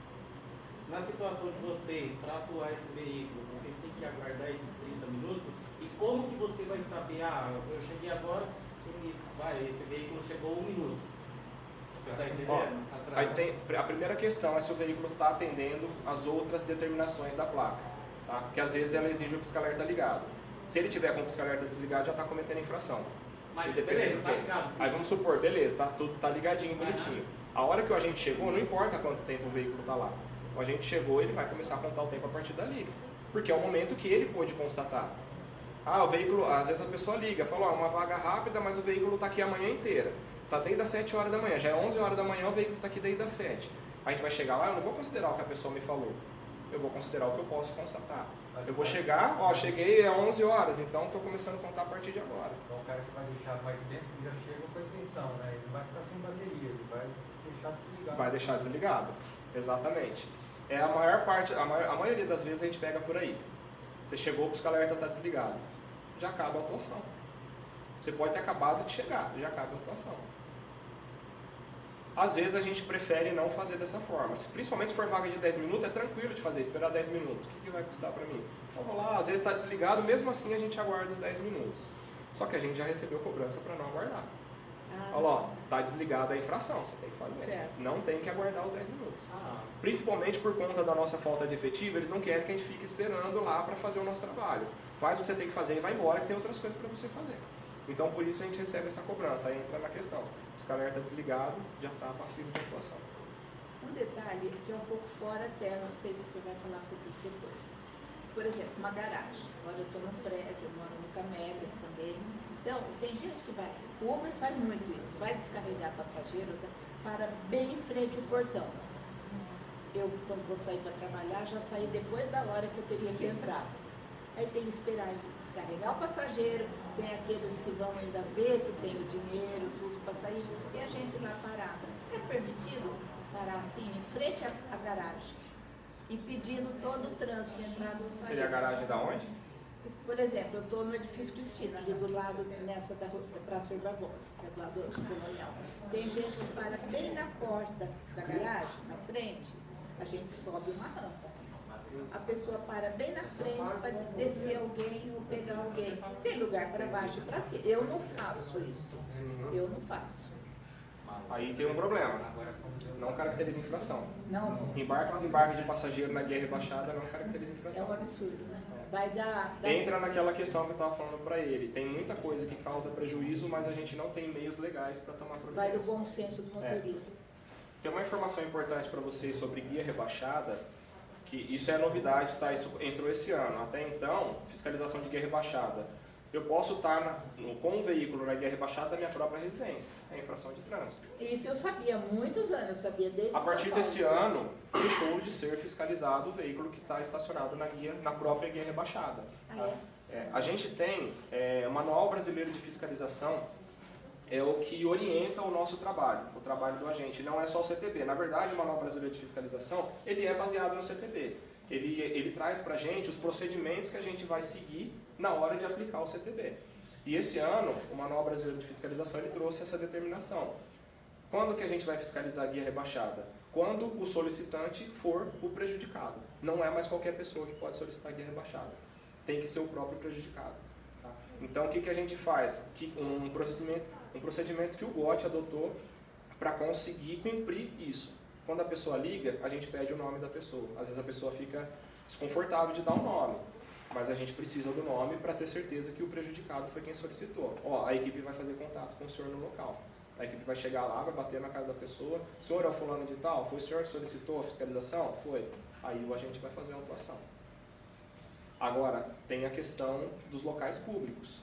Na situação de vocês, para atuar esse veículo, vocês têm que aguardar esses 30 minutos? E como que você vai saber, eu cheguei agora, esse veículo chegou 1 minuto. Você está entendendo? Aí a primeira questão é se o veículo está atendendo as outras determinações da placa. Tá? Porque às vezes ela exige o pisca-alerta ligado. Se ele tiver com o pisca-alerta desligado, já está cometendo infração. Mas beleza, tá ligado. Aí vamos supor, beleza, tudo tá ligadinho, bonitinho. A hora que o agente chegou, não importa quanto tempo o veículo está lá. O agente chegou, ele vai começar a contar o tempo a partir dali. Porque é o momento que ele pôde constatar. O veículo, às vezes a pessoa liga, fala, uma vaga rápida, mas o veículo está aqui a manhã inteira. Está desde as 7 horas da manhã, já é 11 horas da manhã, o veículo está aqui desde as 7. A gente vai chegar lá, eu não vou considerar o que a pessoa me falou. Eu vou considerar o que eu posso constatar. Eu vou chegar, cheguei às 11 horas, então estou começando a contar a partir de agora. Então o cara que vai deixar mais tempo já chega com a intenção, né? Ele não vai ficar sem bateria, ele vai deixar desligado. Vai deixar desligado, exatamente. É a maior parte, a maioria das vezes a gente pega por aí. Você chegou, o pisca-alerta está desligado. Já acaba a atuação. Você pode ter acabado de chegar, já acaba a atuação. Às vezes a gente prefere não fazer dessa forma. Principalmente se for vaga de 10 minutos, é tranquilo de fazer, esperar 10 minutos. O que vai custar para mim? Eu vou lá, às vezes está desligado, mesmo assim a gente aguarda os 10 minutos. Só que a gente já recebeu cobrança para não aguardar. Olha lá, está desligada a infração, você tem que fazer. Certo. Não tem que aguardar os 10 minutos. Principalmente por conta da nossa falta de efetivo, eles não querem que a gente fique esperando lá para fazer o nosso trabalho. Faz o que você tem que fazer e vai embora, que tem outras coisas para você fazer. Então, por isso a gente recebe essa cobrança. Aí entra na questão. Se o calerno está desligado, já está passivo de atuação. Um detalhe que é um pouco fora até, não sei se você vai falar sobre isso depois. Por exemplo, uma garagem. Agora eu estou num prédio, eu moro no Camélias também. Então, tem gente que vai, o Uber faz muito isso, vai descarregar passageiro, para bem em frente ao portão. Eu, quando vou sair para trabalhar, já saí depois da hora que eu teria que entrar. Aí tem que esperar descarregar o passageiro, tem aqueles que vão ainda ver se tem o dinheiro, tudo para sair, e a gente lá parada. Se é permitido parar assim, em frente à garagem, impedindo todo o trânsito de entrada e saída. Seria a garagem da onde? Por exemplo, eu estou no edifício Cristina, ali do lado, nessa da Praça Barbosa, que é do lado do colonial. Tem gente que para bem na porta da garagem, na frente, a gente sobe uma rampa. A pessoa para bem na frente para descer alguém ou pegar alguém. Tem lugar para baixo e para cima. Eu não faço isso. Eu não faço. Aí tem um problema. Não caracteriza infração. Não. Embarque e desembarque de passageiro na guia rebaixada não caracteriza É infração. um absurdo, né? Vai dar... Entra naquela questão que eu estava falando para ele. Tem muita coisa que causa prejuízo, mas a gente não tem meios legais para tomar providência. Vai do bom senso do motorista. Tem uma informação importante para vocês sobre guia rebaixada, que isso é novidade, tá? Isso entrou esse ano. Até então, fiscalização de guia rebaixada. Eu posso estar com um veículo na guia rebaixada da minha própria residência. É infração de trânsito. Isso eu sabia há muitos anos, eu sabia desde A partir São desse Paulo. ano, deixou de ser fiscalizado o veículo que está estacionado na própria guia rebaixada. Ah, A gente tem o Manual Brasileiro de Fiscalização, é o que orienta o nosso trabalho, o trabalho do agente. Não é só o CTB. Na verdade, o Manual Brasileiro de Fiscalização, ele é baseado no CTB. Ele traz para a gente os procedimentos que a gente vai seguir na hora de aplicar o CTB. E esse ano, o Manual Brasileiro de Fiscalização, ele trouxe essa determinação. Quando que a gente vai fiscalizar a guia rebaixada? Quando o solicitante for o prejudicado. Não é mais qualquer pessoa que pode solicitar guia rebaixada. Tem que ser o próprio prejudicado. Tá? Então, o que a gente faz? Um procedimento que o GOT adotou para conseguir cumprir isso. Quando a pessoa liga, a gente pede o nome da pessoa. Às vezes a pessoa fica desconfortável de dar um nome, mas a gente precisa do nome para ter certeza que o prejudicado foi quem solicitou. Ó, a equipe vai fazer contato com o senhor no local. A equipe vai chegar lá, vai bater na casa da pessoa. O senhor é o fulano de tal? Foi o senhor que solicitou a fiscalização? Foi. Aí o agente vai fazer a autuação. Agora, tem a questão dos locais públicos.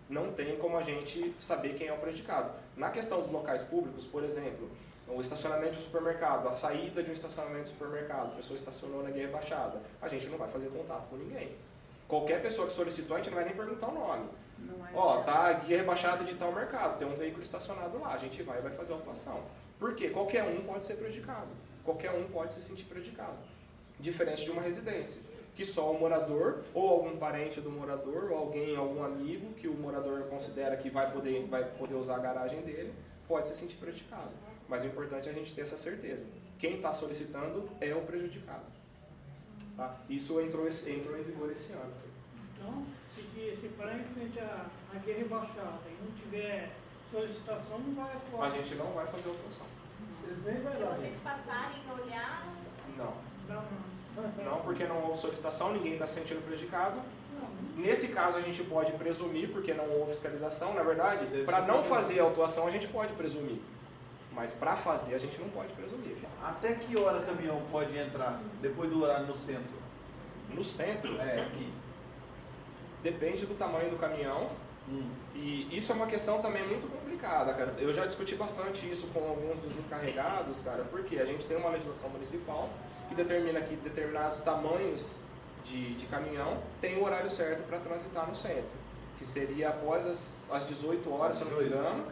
Não tem como a gente saber quem é o prejudicado. Na questão dos locais públicos, por exemplo, o estacionamento de supermercado, a saída de um estacionamento de supermercado, a pessoa estacionou na guia rebaixada, a gente não vai fazer contato com ninguém. Qualquer pessoa que solicitou, a gente não vai nem perguntar o nome. Ó, tá a guia rebaixada de tal mercado, tem um veículo estacionado lá, a gente vai fazer a autuação. Por quê? Qualquer um pode ser prejudicado. Qualquer um pode se sentir prejudicado. Diferente de uma residência, que só o morador, ou algum parente do morador, ou algum amigo que o morador considera que vai poder usar a garagem dele, pode se sentir prejudicado. Mas o importante é a gente ter essa certeza. Quem está solicitando é o prejudicado. Tá? Isso entrou em vigor esse ano. Então, se parar em frente à guia rebaixada e não tiver solicitação, não vai atuar. A gente não vai fazer autuação. Eles nem vai Se lá. vocês passarem e olhar, Não. Não. Não, porque não houve solicitação, ninguém está se sentindo prejudicado. Nesse caso, a gente pode presumir, porque não houve fiscalização. Na verdade, para não fazer a autuação, a gente pode presumir. Mas para fazer, a gente não pode presumir. Até que hora o caminhão pode entrar, depois do horário no centro? No centro, Aqui. depende do tamanho do caminhão. E isso é uma questão também muito complicada, cara. Eu já discuti bastante isso com alguns dos encarregados, cara, porque a gente tem uma legislação municipal que determina que determinados tamanhos de caminhão tem o horário certo para transitar no centro, que seria após as 18 horas, se eu não me engano,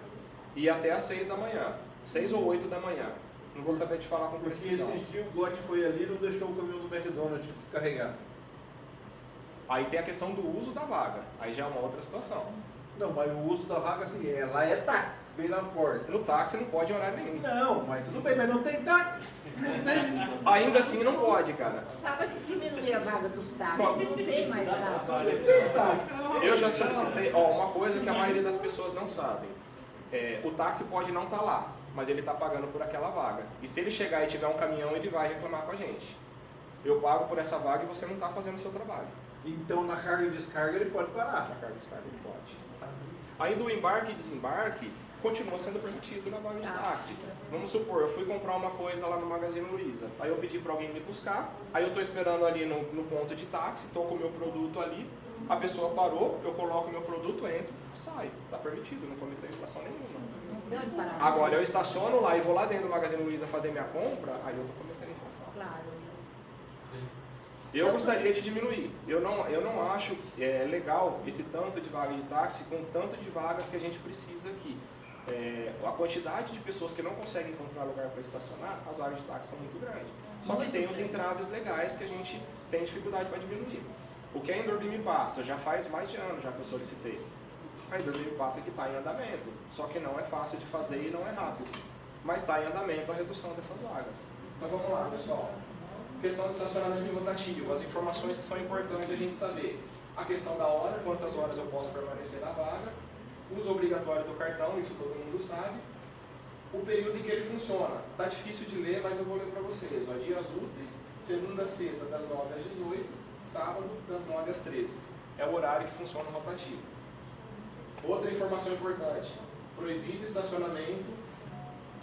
e até às 6 da manhã, 6 ou 8 da manhã. Não vou saber te falar com Porque precisão. esses dias o GOT foi ali e não deixou o caminhão do McDonald's descarregar. Aí tem a questão do uso da vaga, aí já é uma outra situação. Não, mas o uso da vaga, assim, lá é táxi, vem na porta. No táxi não pode em horário nenhum. Não, mas tudo bem, mas não tem táxi. Não tem. Ainda assim não pode, cara. Precisava diminuir a vaga dos táxis, Qual? não tem mais táxi. Não tem táxi. Eu já solicitei, uma coisa que a maioria das pessoas não sabem. O táxi pode não estar lá, mas ele está pagando por aquela vaga. E se ele chegar e tiver um caminhão, ele vai reclamar com a gente. Eu pago por essa vaga e você não está fazendo o seu trabalho. Então, na carga e descarga, ele pode parar. Na carga e descarga ele pode. Ainda o embarque e desembarque continua sendo permitido na vaga de táxi. Vamos supor, eu fui comprar uma coisa lá no Magazine Luiza, aí eu pedi para alguém me buscar, aí eu estou esperando ali no ponto de táxi, estou com o meu produto ali, a pessoa parou, eu coloco o meu produto, entro, saio. Está permitido, não cometeu infração nenhuma. Agora, eu estaciono lá e vou lá dentro do Magazine Luiza fazer minha compra, aí eu estou cometendo infração. Claro. Eu gostaria de diminuir. Eu não acho legal esse tanto de vaga de táxi com tanto de vagas que a gente precisa aqui. A quantidade de pessoas que não conseguem encontrar lugar para estacionar, as vagas de táxi são muito grandes. Só que tem os entraves legais que a gente tem dificuldade para diminuir. O que a Endurbi me passa, já faz mais de ano já que eu solicitei. A Endurbi me passa que está em andamento, só que não é fácil de fazer e não é rápido. Mas está em andamento a redução dessas vagas. Então vamos lá, pessoal. Questão do estacionamento rotativo, as informações que são importantes a gente saber. A questão da hora, quantas horas eu posso permanecer na vaga. Uso obrigatório do cartão, isso todo mundo sabe. O período em que ele funciona. Está difícil de ler, mas eu vou ler para vocês. Dias úteis, segunda a sexta, das 9 às 18, sábado, das 9 às 13. É o horário que funciona o rotativo. Outra informação importante. Proibido estacionamento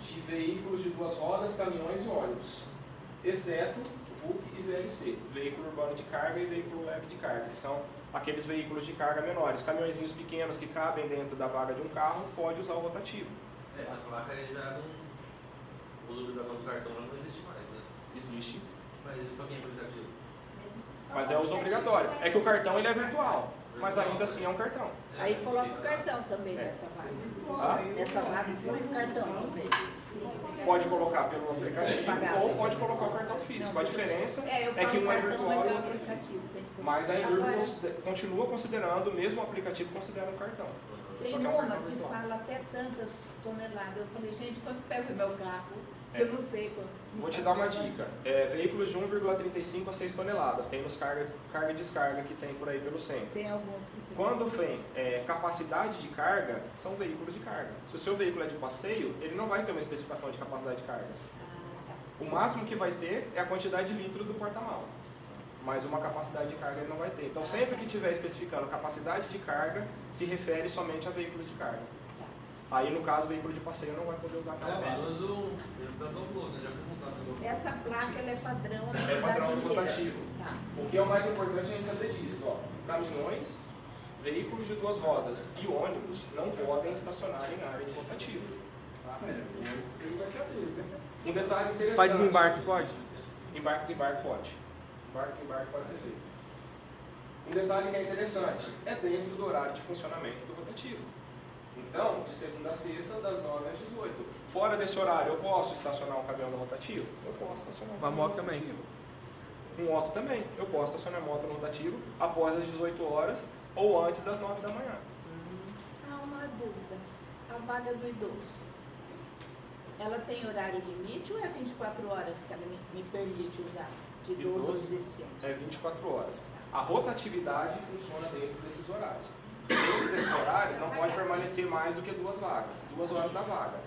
de veículos de duas rodas, caminhões e ônibus. Exceto VUC e VLC, veículo urbano de carga e veículo leve de carga, que são aqueles veículos de carga menores. Caminhõezinhos pequenos que cabem dentro da vaga de um carro, pode usar o rotativo. A placa já não... O uso obrigatório do cartão não existe mais, né? Existe. Mas para quem é aplicativo? Mas é uso obrigatório. É que o cartão ele é virtual, mas ainda assim é um cartão. Aí coloca o cartão também nessa vaga. Nessa vaga põe o cartão também. Pode colocar pelo aplicativo ou pode colocar o cartão físico. A diferença é que um é virtual e o outro é físico. Mas a Endurbi continua considerando, mesmo o aplicativo considera um cartão. Tem uma que fala até tantas toneladas. Eu falei, gente, quanto pesa meu carro? Eu não sei quanto. Vou te dar uma dica. Veículos de 1,35 a 6 toneladas. Tem nos carga e descarga que tem por aí pelo centro. Tem alguns que tem. Quando vem capacidade de carga, são veículos de carga. Se o seu veículo é de passeio, ele não vai ter uma especificação de capacidade de carga. O máximo que vai ter é a quantidade de litros do porta-mala. Mas uma capacidade de carga ele não vai ter. Então, sempre que estiver especificando capacidade de carga, se refere somente a veículos de carga. Aí, no caso, o veículo de passeio não vai poder usar aquela vaga. Essa placa ela é padrão. É padrão do rotativo. Tá. O que é o mais importante a gente saber disso? Caminhões, veículos de duas rodas e ônibus não podem estacionar em área de rotativo. Tá? Um detalhe interessante. Faz desembarque, pode? Embarque, desembarque pode. Embarque, desembarque pode ser feito. Um detalhe que é interessante, é dentro do horário de funcionamento do rotativo. Então, de segunda a sexta, das 9 às 18. Fora desse horário, eu posso estacionar um caminhão no rotativo? Eu posso estacionar um Uma caminhão moto no também. rotativo. Um moto também. Eu posso estacionar moto no rotativo após as 18 horas ou antes das 9 da manhã. Uma dúvida. A vaga do idoso, ela tem horário limite ou é 24 horas que ela me permite usar? De idoso ou deficiente? É 24 horas. A rotatividade funciona dentro desses horários. Dentro desses horários não pode permanecer mais do que 2 vagas, 2 horas da vaga.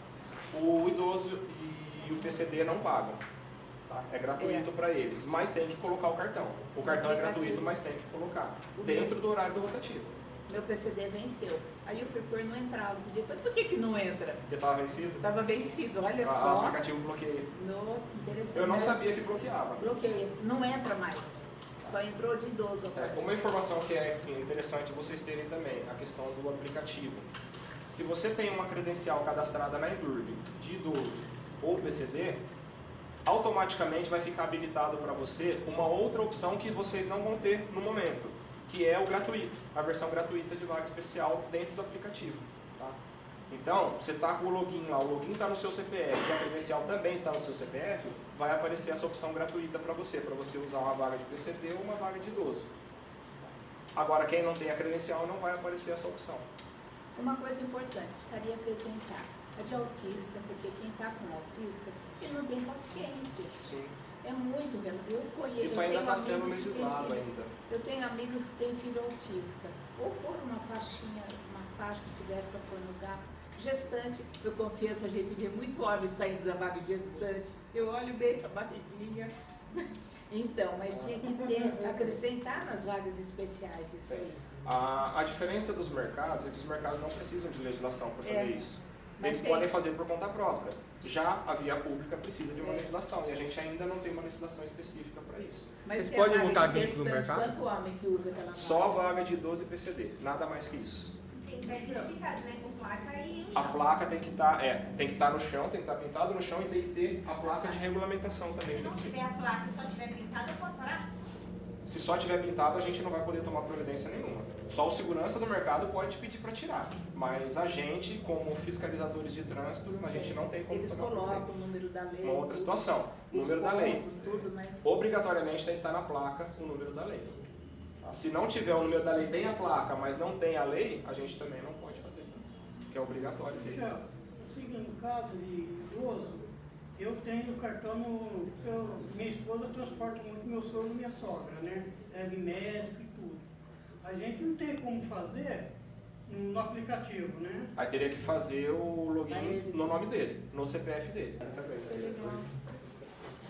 O idoso e o PCD não pagam. Tá? É gratuito para eles, mas tem que colocar o cartão. O cartão é gratuito, mas tem que colocar. Dentro do horário do rotativo. Meu PCD venceu. Aí eu fui pôr não entrar outro dia. Falei, por que não entra? Porque estava vencido? Estava vencido, olha O só. aplicativo bloqueia. Interessante. Eu não sabia que bloqueava. Bloqueia, não entra mais. Só entrou de idoso. Uma informação que é interessante vocês terem também, a questão do aplicativo. Se você tem uma credencial cadastrada na Endurbi, de idoso ou PCD, automaticamente vai ficar habilitado para você uma outra opção que vocês não vão ter no momento, que é o gratuito, a versão gratuita de vaga especial dentro do aplicativo. Tá? Então, você está com o login lá, o login está no seu CPF, e a credencial também está no seu CPF, vai aparecer essa opção gratuita para você usar uma vaga de PCD ou uma vaga de idoso. Agora, quem não tem a credencial, não vai aparecer essa opção. Uma coisa importante, precisaria apresentar a de autista, porque quem está com autista, ele não tem paciência. Sim. É muito, eu conheço. Isso eu ainda tenho está sendo amigos que têm legislado filho- ainda. Eu tenho amigos que têm filho autista. Ou pôr uma faixinha, uma faixa que tivesse para pôr no carro. Gestante, eu confesso, a gente vê muito homem saindo da vaga de gestante. Eu olho bem a barriguinha. Então, mas tinha que ter, acrescentar nas vagas especiais isso aí. A diferença dos mercados é que os mercados não precisam de legislação para fazer isso. Mas Eles tem- podem fazer por conta própria. Já a via pública precisa de uma É. legislação e a gente ainda não tem uma legislação específica para isso. Mas Vocês tem a podem vaga montar de veículo no gestante, mercado? quanto homem que usa aquela vaga? Só a vaga de 12 PCD, nada mais que isso. Tem que estar identificado, né? Com placa e no A chão. placa tem que estar no chão, tem que estar pintado no chão e tem que ter a placa de regulamentação também. Se não tiver a placa e só tiver pintado, eu posso parar? Se só tiver pintado, a gente não vai poder tomar providência nenhuma. Só o segurança do mercado pode te pedir para tirar. Mas a gente, como fiscalizadores de trânsito, a gente não tem como Eles tomar colocam providência. o número da lei. Uma outra situação, o os número da lei. pontos, tudo, mas... Obrigatoriamente tem que estar na placa o número da lei. Tá? Se não tiver o número da lei, tem a placa, mas não tem a lei, a gente também não pode fazer. Que é obrigatório ter. Michel, seguindo o caso de idoso, eu tenho cartão no. Minha esposa transporta muito meu sogro e minha sogra, né? Leve médico e tudo. A gente não tem como fazer no aplicativo, né? Aí teria que fazer o login no nome dele, no CPF dele.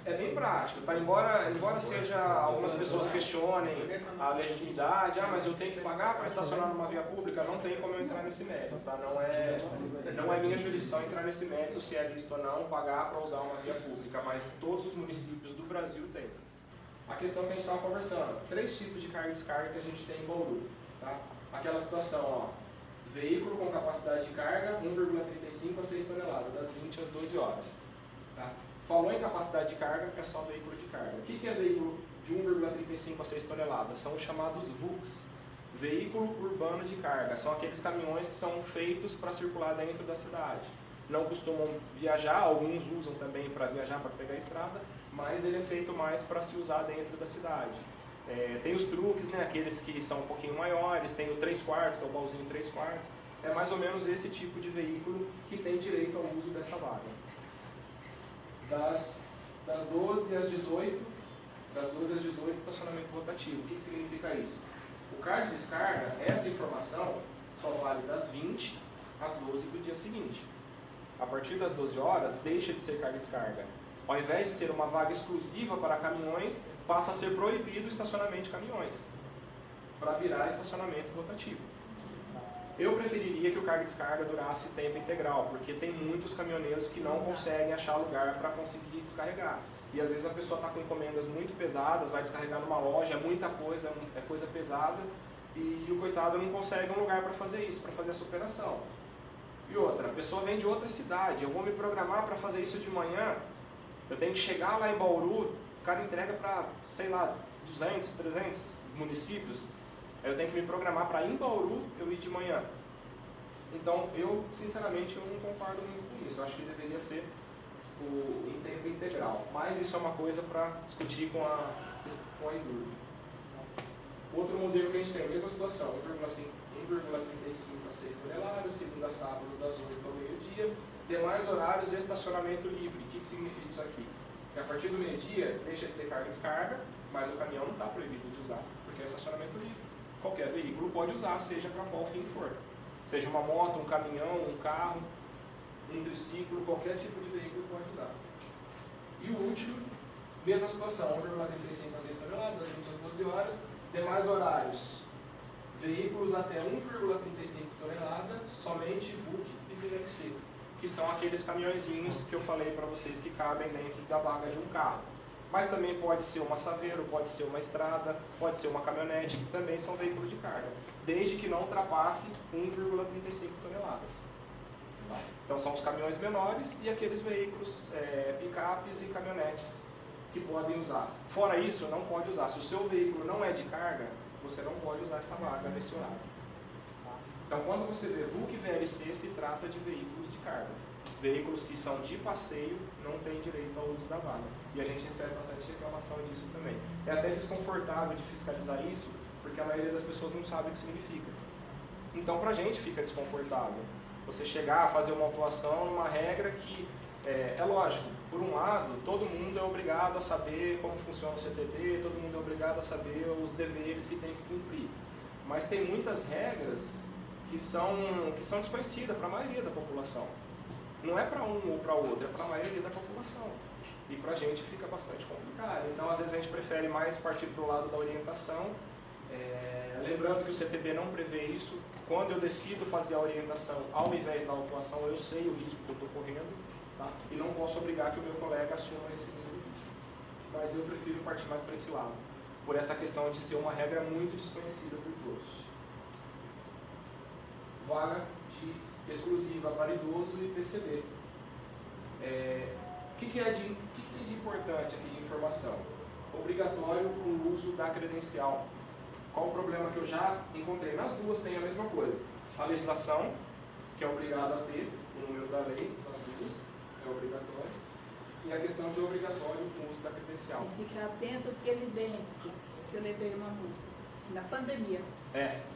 É bem prático, tá? Embora seja algumas pessoas questionem a legitimidade, mas eu tenho que pagar para estacionar numa via pública, não tem como eu entrar nesse mérito, tá? Não é minha jurisdição entrar nesse mérito se é lícito ou não pagar para usar uma via pública, mas todos os municípios do Brasil têm. A questão que a gente estava conversando, 3 tipos de carga e descarga que a gente tem em Bauru, tá? Aquela situação, ó, veículo com capacidade de carga 1,35 a 6 toneladas, das 20 às 12 horas, tá? Falou em capacidade de carga, é só veículo de carga. O que é veículo de 1,35 a 6 toneladas? São os chamados VUCs, veículo urbano de carga. São aqueles caminhões que são feitos para circular dentro da cidade. Não costumam viajar, alguns usam também para viajar, para pegar a estrada, mas ele é feito mais para se usar dentro da cidade. Tem os truques, né, aqueles que são um pouquinho maiores, tem o 3/4, que é o baúzinho 3/4. É mais ou menos esse tipo de veículo que tem direito ao uso dessa vaga. Das 12 às 18, estacionamento rotativo. O que significa isso? O carga e descarga, essa informação só vale das 20 às 12 do dia seguinte. A partir das 12 horas, deixa de ser carga e descarga. Ao invés de ser uma vaga exclusiva para caminhões, passa a ser proibido o estacionamento de caminhões, para virar estacionamento rotativo. Eu preferiria que o carga e descarga durasse tempo integral, porque tem muitos caminhoneiros que não conseguem achar lugar para conseguir descarregar. E às vezes a pessoa está com encomendas muito pesadas, vai descarregar numa loja, é muita coisa, é coisa pesada, e o coitado não consegue um lugar para fazer isso, para fazer essa operação. E outra, a pessoa vem de outra cidade, eu vou me programar para fazer isso de manhã, eu tenho que chegar lá em Bauru, o cara entrega para, sei lá, 200, 300 municípios, eu tenho que me programar para ir em Bauru, eu ir de manhã. Então, sinceramente, eu não concordo muito com isso. Eu acho que deveria ser em tempo integral. Mas isso é uma coisa para discutir com a Endurgo. Outro modelo que a gente tem, mesma situação, 1,35 a 6 toneladas, segunda a sábado, das 8 ao meio-dia. Demais horários, estacionamento livre. O que significa isso aqui? Que a partir do meio-dia, deixa de ser carga e descarga, mas o caminhão não está proibido de usar, porque é estacionamento livre. Qualquer veículo pode usar, seja para qual fim for. Seja uma moto, um caminhão, um carro, um triciclo, qualquer tipo de veículo pode usar. E o último, mesma situação, 1,35 a 6 toneladas, das 20 às 12 horas. Demais horários, veículos até 1,35 toneladas, somente VUC e VLC, que são aqueles caminhõezinhos que eu falei para vocês que cabem dentro da vaga de um carro. Mas também pode ser uma Saveiro, pode ser uma Estrada, pode ser uma caminhonete, que também são veículos de carga, desde que não ultrapasse 1,35 toneladas. Então são os caminhões menores e aqueles veículos, picapes e caminhonetes que podem usar. Fora isso, não pode usar. Se o seu veículo não é de carga, você não pode usar essa vaga nesse horário. Então quando você vê VUC e VLC, se trata de veículos de carga. Veículos que são de passeio não têm direito ao uso da vaga. E a gente recebe bastante reclamação disso também. É até desconfortável de fiscalizar isso, porque a maioria das pessoas não sabe o que significa. Então, para a gente fica desconfortável você chegar a fazer uma autuação numa regra que, é lógico, por um lado, todo mundo é obrigado a saber como funciona o CTB, todo mundo é obrigado a saber os deveres que tem que cumprir. Mas tem muitas regras que são desconhecidas para a maioria da população. Não é para um ou para outro, é para a maioria da população. E para a gente fica bastante complicado. Então, às vezes, a gente prefere mais partir para o lado da orientação. Lembrando que o CTB não prevê isso. Quando eu decido fazer a orientação ao invés da autuação, eu sei o risco que eu estou correndo, tá? E não posso obrigar que o meu colega assuma esse mesmo risco. Mas eu prefiro partir mais para esse lado, por essa questão de ser uma regra muito desconhecida por todos. Vaga exclusiva para idoso e PCD. O que é de importante aqui de informação? Obrigatório o uso da credencial. Qual o problema que eu já encontrei? Nas duas tem a mesma coisa. A legislação, que é obrigado a ter, o número da lei, nas duas, é obrigatório. E a questão de obrigatório o uso da credencial. E ficar atento que ele vence, que eu levei uma multa. Na pandemia.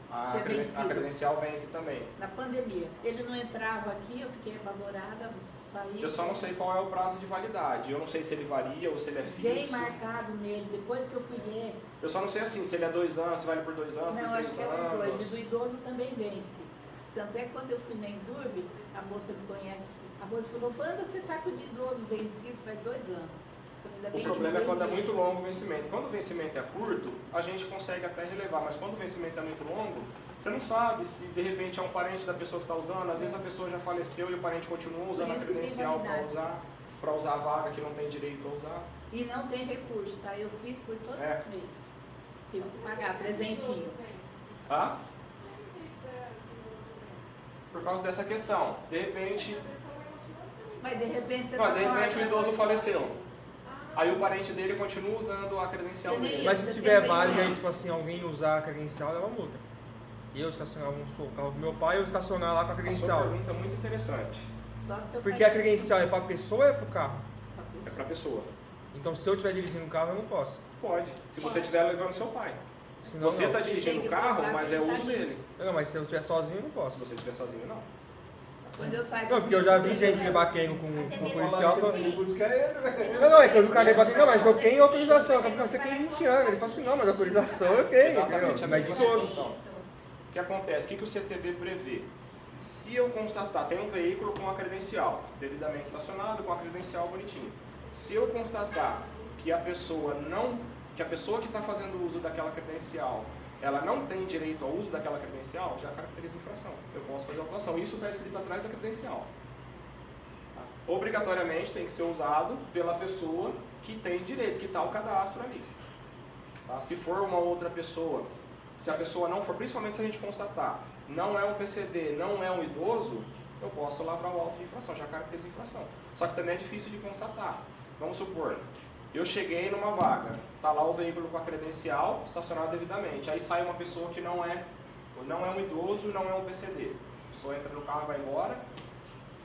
A credencial vence também. Na pandemia. Ele não entrava aqui, eu fiquei apavorada, saí. Eu só não sei qual é o prazo de validade. Eu não sei se ele varia ou se ele é fixo. Bem marcado nele, depois que eu fui ler. Eu só não sei assim, se ele é 2 anos, se vale por 2 anos, Não, por 3 acho que é anos. os dois. E do idoso também vence. Tanto é que quando eu fui na Endurbe, a moça me conhece. A moça falou, Wanda, você está com o de idoso vencido faz 2 anos. O problema é quando é muito longo o vencimento. Quando o vencimento é curto, a gente consegue até relevar, mas quando o vencimento é muito longo, você não sabe se de repente é um parente da pessoa que está usando, às vezes a pessoa já faleceu e o parente continua usando a credencial para usar a vaga que não tem direito a usar. E não tem recurso, tá? Eu fiz por todos os meios. Tive que pagar presentinho. Por causa dessa questão. De repente... Mas de repente você de repente o idoso faleceu. Aí o parente dele continua usando a credencial dele. Mas se tiver válida aí, tipo assim, alguém usar a credencial, leva multa. E eu estacionar, vamos supor, o carro do meu pai, eu estacionar lá com a credencial. A sua pergunta é muito interessante. Porque a credencial é para a pessoa ou é para o carro? É para a pessoa. Então se eu estiver dirigindo o carro, eu não posso? Pode, se você estiver levando seu pai. Senão, você está dirigindo o carro, mas é o uso dele. Não, mas se eu estiver sozinho, eu não posso. Se você estiver sozinho, não. Quando eu saio não, porque eu já vi gente rebatendo com o policial. Não, é que eu vi o cara rebatendo, não, mas eu tenho autorização. Você tem 20 anos. Ele fala assim, não, mas a autorização eu tenho. Exatamente, mas de todos. O que acontece? O que o CTB prevê? Se eu constatar, tem um veículo com a credencial, devidamente estacionado, com a credencial bonitinho. Se eu constatar que a pessoa que está fazendo uso daquela credencial, ela não tem direito ao uso daquela credencial, já caracteriza infração. Eu posso fazer autuação. Isso está escrito atrás da credencial. Tá? Obrigatoriamente tem que ser usado pela pessoa que tem direito, que está o cadastro ali. Tá? Se for uma outra pessoa, se a pessoa não for, principalmente se a gente constatar, não é um PCD, não é um idoso, eu posso lavrar o auto de infração, já caracteriza infração. Só que também é difícil de constatar. Vamos supor, eu cheguei numa vaga, está lá o veículo com a credencial, estacionado devidamente. Aí sai uma pessoa que não é um idoso, não é um PCD. A pessoa entra no carro e vai embora.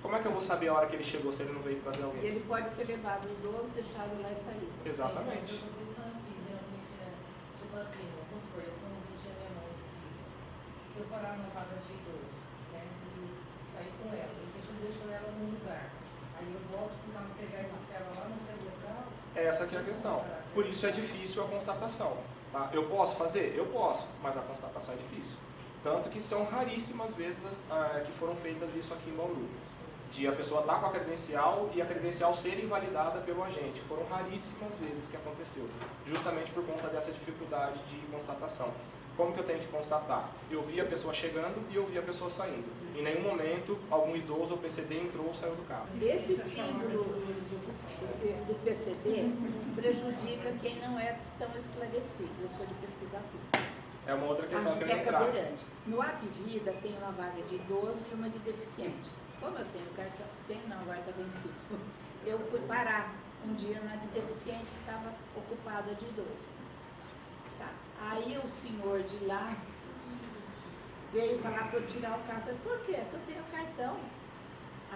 Como é que eu vou saber a hora que ele chegou se ele não veio trazer alguém? Ele pode ter levado o idoso, deixado lá e saído. Exatamente. Tipo assim, vamos supor, eu como dia minha mãe aqui, se eu parar numa vaga de idoso, né, e sair com ela, eu deixo ela num lugar, aí eu volto para pegar e buscar ela lá no local. Essa aqui é a questão. Por isso é difícil a constatação. Tá? Eu posso fazer? Eu posso, mas a constatação é difícil. Tanto que são raríssimas vezes que foram feitas isso aqui em Bauru. De a pessoa estar com a credencial e a credencial ser invalidada pelo agente. Foram raríssimas vezes que aconteceu, justamente por conta dessa dificuldade de constatação. Como que eu tenho que constatar? Eu vi a pessoa chegando e eu vi a pessoa saindo. Em nenhum momento algum idoso ou PCD entrou ou saiu do carro. Esse símbolo do PCD prejudica quem não é tão esclarecido. Eu sou de pesquisar tudo. É uma outra questão que eu é entrar. cadeirante. No App Vida tem uma vaga de idoso e uma de deficiente. Como eu tenho cartão, agora está vencido. Eu fui parar um dia na de deficiente que estava ocupada de idoso. Tá. Aí o senhor de lá veio falar para eu tirar o cartão. Por quê? Porque eu tenho cartão.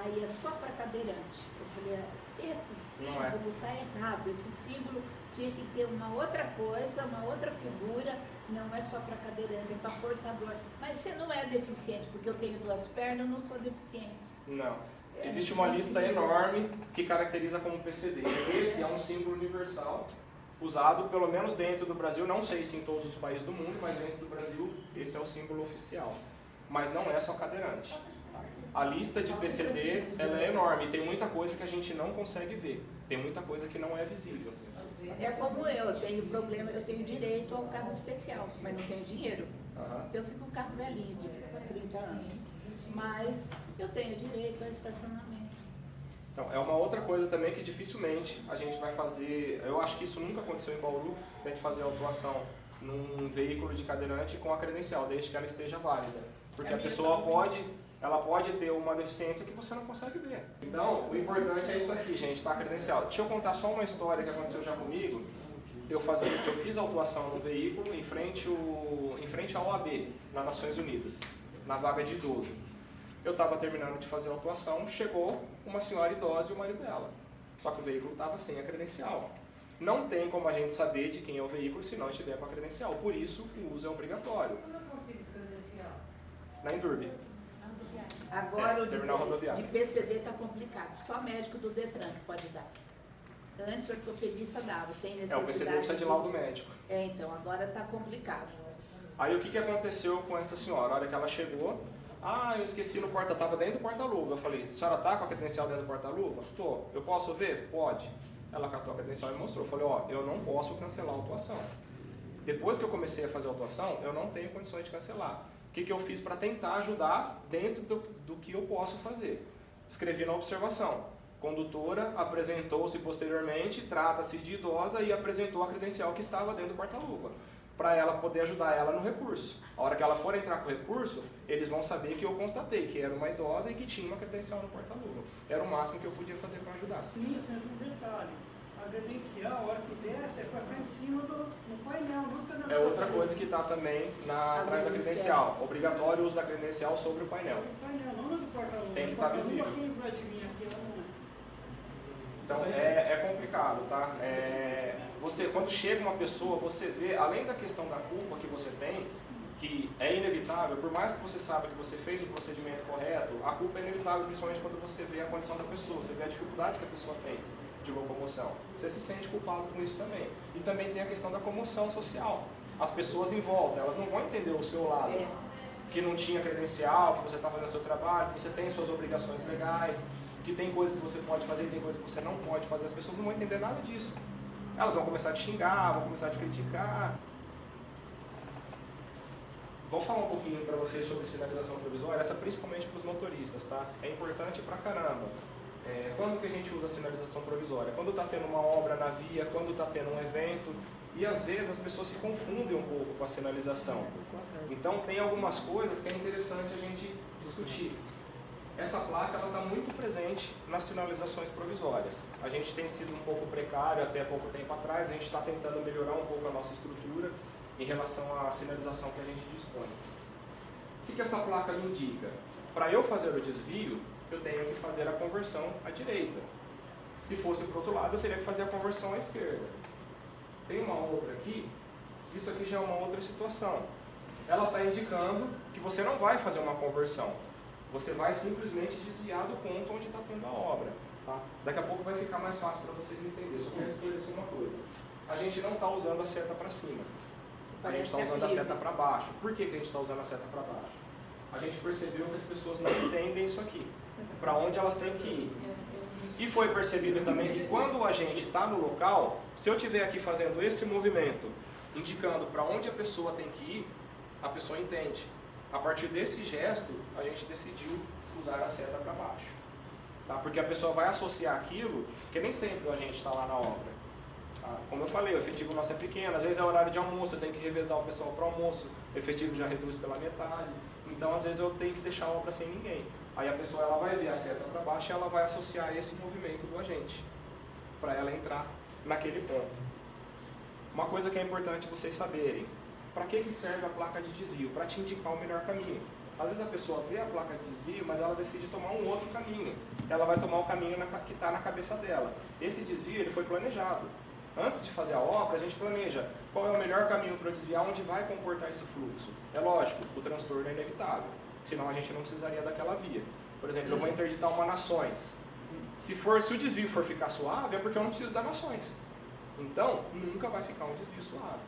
aí é só para cadeirante. Eu falei, esse Não é. símbolo está errado, esse símbolo tinha que ter uma outra coisa, uma outra figura, não é só para cadeirante, é para portador. Mas você não é deficiente, porque eu tenho 2 pernas, eu não sou deficiente. Não. Existe uma lista enorme que caracteriza como PCD. Esse é um símbolo universal, usado pelo menos dentro do Brasil, não sei se em todos os países do mundo, mas dentro do Brasil esse é o símbolo oficial. Mas não é só cadeirante. A lista de PCD ela é enorme, tem muita coisa que a gente não consegue ver, tem muita coisa que não é visível. É como eu tenho problema, eu tenho direito ao carro especial, mas não tenho dinheiro. Então eu fico um carro velhinho, de 30 anos. Mas eu tenho direito ao estacionamento. Então, é uma outra coisa também que dificilmente a gente vai fazer, eu acho que isso nunca aconteceu em Bauru, a gente fazer a autuação num veículo de cadeirante com a credencial, desde que ela esteja válida. Porque a pessoa pode ter uma deficiência que você não consegue ver. Então, o importante é isso aqui, gente, tá? A credencial. Deixa eu contar só uma história que aconteceu já comigo. Eu fiz a autuação no veículo em frente ao OAB, nas Nações Unidas, na vaga de idoso. Eu estava terminando de fazer a autuação, chegou uma senhora idosa e o marido dela. Só que o veículo estava sem a credencial. Não tem como a gente saber de quem é o veículo se não estiver com a credencial. Por isso, o uso é obrigatório. Como eu consigo esse credencial? Na Endurbe. Agora terminal o rodoviário. de PCD está complicado. Só médico do Detran que pode dar. Antes o ortopedista dava, tem necessidade. O PCD precisa de laudo médico. Então, agora está complicado. Aí o que aconteceu com essa senhora? Na hora que ela chegou, eu esqueci no porta, estava dentro do porta-luva. Eu falei, a senhora está com a credencial dentro do porta-luva? Tô. Eu posso ver? Pode. Ela catou a credencial e mostrou. Eu falei, eu não posso cancelar a autuação. Depois que eu comecei a fazer a autuação, eu não tenho condições de cancelar. O que eu fiz para tentar ajudar dentro do que eu posso fazer? Escrevi na observação. Condutora apresentou-se posteriormente, trata-se de idosa e apresentou a credencial que estava dentro do porta-luva, para ela poder ajudar ela no recurso. A hora que ela for entrar com o recurso, eles vão saber que eu constatei que era uma idosa e que tinha uma credencial no porta-luva. Era o máximo que eu podia fazer para ajudar. Sim, isso é um detalhe. A credencial, a hora que desce, é para ficar em cima do painel, nunca na É outra coisa que está também atrás da credencial. Obrigatório o uso da credencial sobre o painel. O painel, não é do porta-luva. Tem que estar visível. Quem vai adivinhar aqui, não é? Então é complicado, tá? Quando chega uma pessoa, você vê, além da questão da culpa que você tem, que é inevitável, por mais que você saiba que você fez o procedimento correto, a culpa é inevitável, principalmente quando você vê a condição da pessoa, você vê a dificuldade que a pessoa tem de locomoção. Você se sente culpado com isso também. E também tem a questão da comoção social. As pessoas em volta, elas não vão entender o seu lado. Que não tinha credencial, que você está fazendo seu trabalho, que você tem suas obrigações legais, que tem coisas que você pode fazer e tem coisas que você não pode fazer. As pessoas não vão entender nada disso. Elas vão começar a te xingar, vão começar a te criticar. Vou falar um pouquinho para vocês sobre sinalização provisória, essa principalmente para os motoristas, tá? É importante pra caramba. Quando que a gente usa a sinalização provisória? Quando está tendo uma obra na via, quando está tendo um evento, e às vezes as pessoas se confundem um pouco com a sinalização. Então tem algumas coisas que é interessante a gente discutir. Essa placa está muito presente nas sinalizações provisórias. A gente tem sido um pouco precário até pouco tempo atrás, a gente está tentando melhorar um pouco a nossa estrutura em relação à sinalização que a gente dispõe. O que essa placa me indica? Para eu fazer o desvio, eu tenho que fazer a conversão à direita. Se fosse para o outro lado, eu teria que fazer a conversão à esquerda. Tem uma outra aqui, isso aqui já é uma outra situação. Ela está indicando que você não vai fazer uma conversão. Você vai simplesmente desviar do ponto onde está tendo a obra. Tá? Daqui a pouco vai ficar mais fácil para vocês entenderem. Só quero esclarecer uma coisa. A gente não está usando a seta para cima. A gente está usando a seta para baixo. Por que a gente está usando a seta para baixo? A gente percebeu que as pessoas não entendem isso aqui. Para onde elas têm que ir. E foi percebido também que quando a gente está no local, se eu estiver aqui fazendo esse movimento, indicando para onde a pessoa tem que ir, a pessoa entende. A partir desse gesto, a gente decidiu usar a seta para baixo. Tá? Porque a pessoa vai associar aquilo, porque nem sempre a gente está lá na obra. Tá? Como eu falei, o efetivo nosso é pequeno, às vezes é horário de almoço, eu tenho que revezar o pessoal para o almoço, o efetivo já reduz pela metade, então às vezes eu tenho que deixar a obra sem ninguém. Aí a pessoa ela vai ver a seta para baixo e ela vai associar esse movimento do agente, para ela entrar naquele ponto. Uma coisa que é importante vocês saberem, para que serve a placa de desvio? Para te indicar o melhor caminho. Às vezes a pessoa vê a placa de desvio, mas ela decide tomar um outro caminho. Ela vai tomar o caminho que está na cabeça dela. Esse desvio ele foi planejado. Antes de fazer a obra, a gente planeja qual é o melhor caminho para desviar, onde vai comportar esse fluxo. É lógico, o transtorno é inevitável, senão a gente não precisaria daquela via. Por exemplo, eu vou interditar uma Nações. Se o desvio for ficar suave, é porque eu não preciso da Nações. Então, nunca vai ficar um desvio suave.